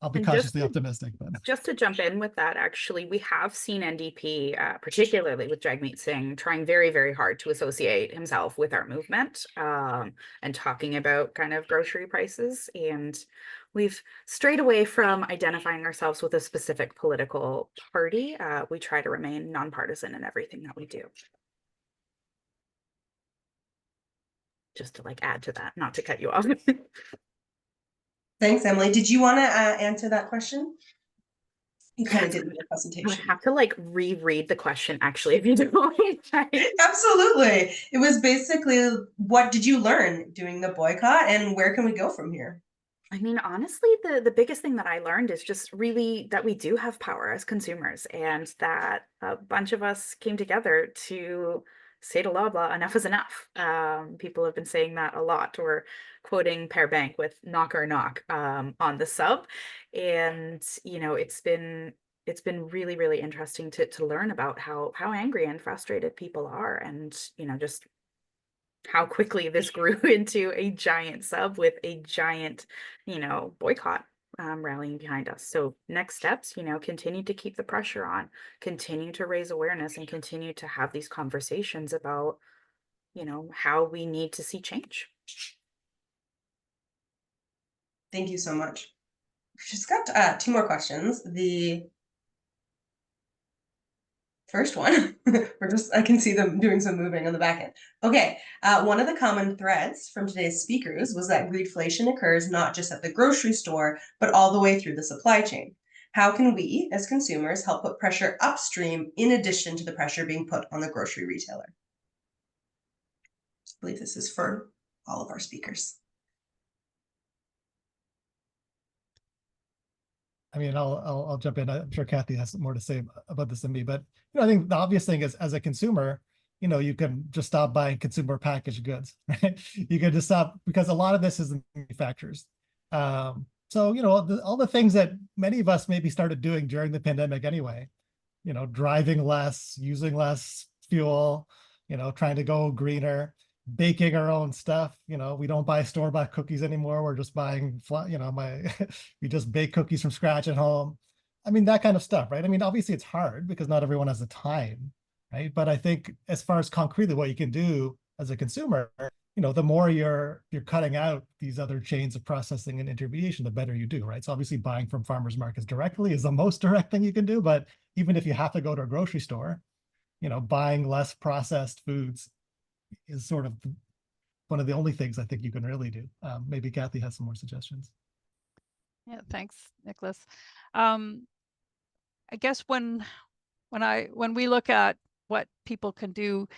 I'll be cautiously optimistic. But just to jump in with that, actually, we have seen NDP, particularly with Jagmeet Singh, trying very, very hard to associate himself with our movement, and talking about kind of grocery prices. And we've strayed away from identifying ourselves with a specific political party. We try to remain nonpartisan in everything that we do. Just to add to that, not to cut you off. Thanks, Emily. Did you want to answer that question? You kind of did in your presentation. I have to reread the question, actually, if you don't mind. Absolutely. It was basically, what did you learn doing the boycott, and where can we go from here? I mean, honestly, the biggest thing that I learned is just really that we do have power as consumers, and that a bunch of us came together to say to Loblaw, enough is enough. People have been saying that a lot, or quoting Per Bank with knock or knock on the sub. And, it's been really, really interesting to learn about how angry and frustrated people are, and, just how quickly this grew into a giant sub with a giant, boycott rallying behind us. So next steps, continue to keep the pressure on, continue to raise awareness, and continue to have these conversations about, how we need to see change. Thank you so much. We've just got 2 more questions. The first one, I can see them doing some moving on the back end. Okay, one of the common threads from today's speakers was that greedflation occurs not just at the grocery store, but all the way through the supply chain. How can we, as consumers, help put pressure upstream in addition to the pressure being put on the grocery retailer? I believe this is for all of our speakers. I mean, I'll jump in. I'm sure Cathy has more to say about this than me, but I think the obvious thing is, as a consumer, you can just stop buying consumer packaged goods, right? You can just stop, because a lot of this is the manufacturers. So all the things that many of us maybe started doing during the pandemic anyway, driving less, using less fuel, trying to go greener, baking our own stuff. We don't buy store-bought cookies anymore. We're just buying, we just bake cookies from scratch at home. I mean, that kind of stuff, right? I mean, obviously it's hard because not everyone has the time, right? But I think as far as concretely what you can do as a consumer the more you're cutting out these other chains of processing and intermediation, the better you do, right? So obviously buying from farmers markets directly is the most direct thing you can do. But even if you have to go to a grocery store, buying less processed foods is sort of one of the only things I think you can really do. Maybe Cathy has some more suggestions. Yeah, thanks, Nicholas. I guess when we look at what people can do,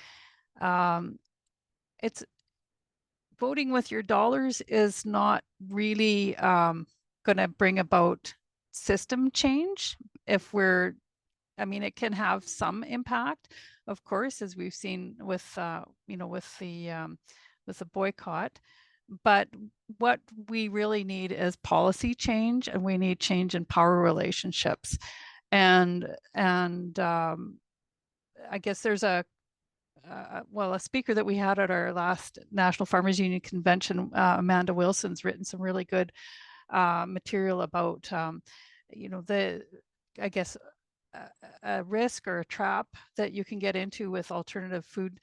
it's voting with your dollars is not really going to bring about system change. I mean, it can have some impact, of course, as we've seen with with the boycott. But what we really need is policy change, and we need change in power relationships. And I guess there's a speaker that we had at our last National Farmers Union convention, Amanda Wilson's written some really good material about, I guess, a risk or a trap that you can get into with alternative food,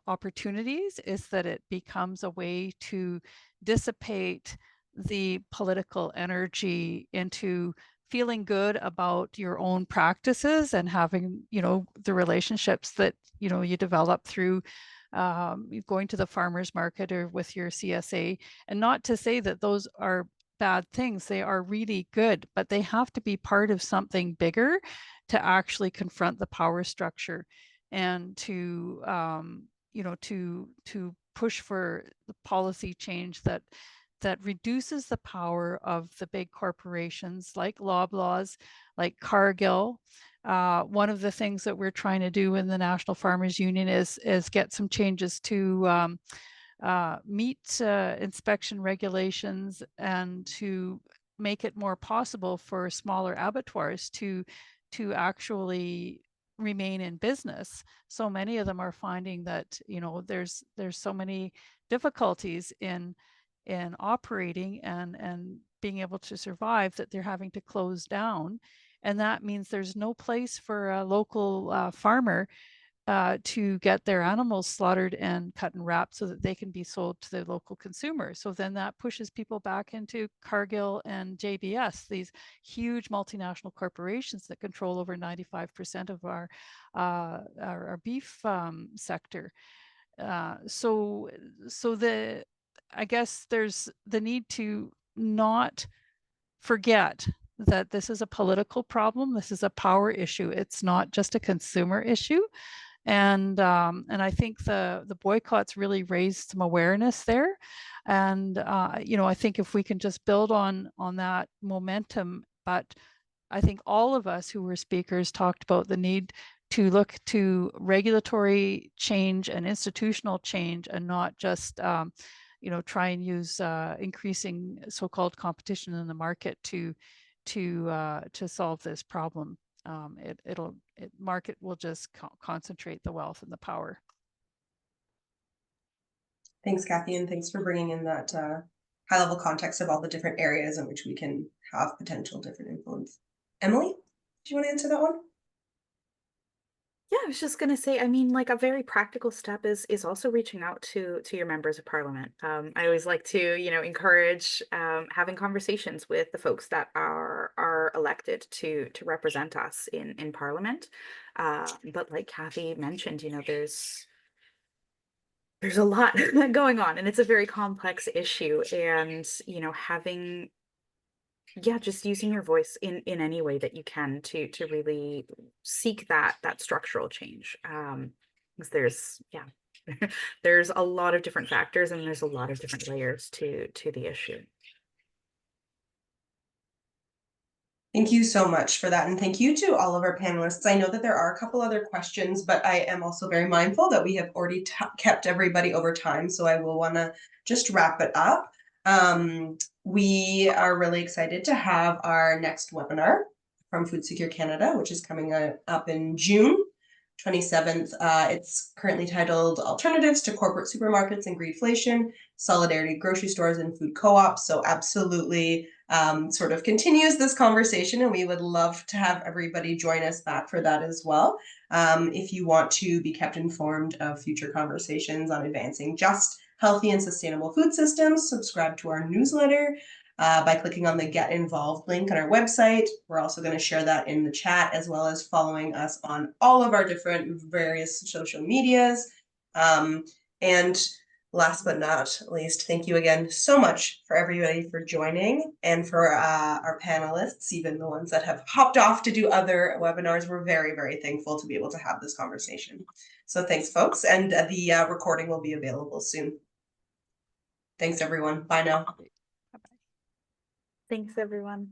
opportunities, is that it becomes a way to dissipate the political energy into feeling good about your own practices and having, the relationships that, you develop through going to the farmer's market or with your CSA. And not to say that those are bad things, they are really good, but they have to be part of something bigger to actually confront the power structure and to, to push for the policy change that reduces the power of the big corporations like Loblaws, like Cargill. One of the things that we're trying to do in the National Farmers Union is get some changes to meat inspection regulations, and to make it more possible for smaller abattoirs to actually remain in business. So many of them are finding that there's so many difficulties in operating and being able to survive that they're having to close down. And that means there's no place for a local farmer to get their animals slaughtered and cut and wrapped so that they can be sold to the local consumer. So then that pushes people back into Cargill and JBS, these huge multinational corporations that control over 95% of our beef sector. I guess there's the need to not forget that this is a political problem. This is a power issue. It's not just a consumer issue. And I think the boycotts really raised some awareness there. And I think if we can just build on that momentum, but I think all of us who were speakers talked about the need to look to regulatory change and institutional change, and not just try and use increasing so-called competition in the market to solve this problem. Market will just concentrate the wealth and the power. Thanks, Cathy, and thanks for bringing in that high-level context of all the different areas in which we can have potential different influence. Emily, do you want to answer that one? Yeah, I was just going to say, I mean, like, a very practical step is also reaching out to your members of parliament. I always like to, encourage having conversations with the folks that are elected to represent us in parliament. But like Cathy mentioned, there's a lot going on, and it's a very complex issue. And having just using your voice in any way that you can to really seek that structural change, because there's a lot of different factors, and there's a lot of different layers to the issue. Thank you so much for that, and thank you to all of our panelists. I know that there are a couple other questions, but I am also very mindful that we have already kept everybody over time, so I will want to just wrap it up. We are really excited to have our next webinar from Food Secure Canada, which is coming up in June 27th. It's currently titled Alternatives to Corporate Supermarkets and Greedflation, Solidarity Grocery Stores and Food Co-ops. So absolutely sort of continues this conversation, and we would love to have everybody join us back for that as well. If you want to be kept informed of future conversations on advancing just, healthy, and sustainable food systems, subscribe to our newsletter by clicking on the Get Involved link on our website. We're also going to share that in the chat, as well as following us on all of our different various social medias. And last but not least, thank you again so much for everybody for joining, and for our panelists, even the ones that have hopped off to do other webinars. We're very, very thankful to be able to have this conversation. So thanks, folks, and the recording will be available soon. Thanks, everyone. Bye now. Thanks, everyone.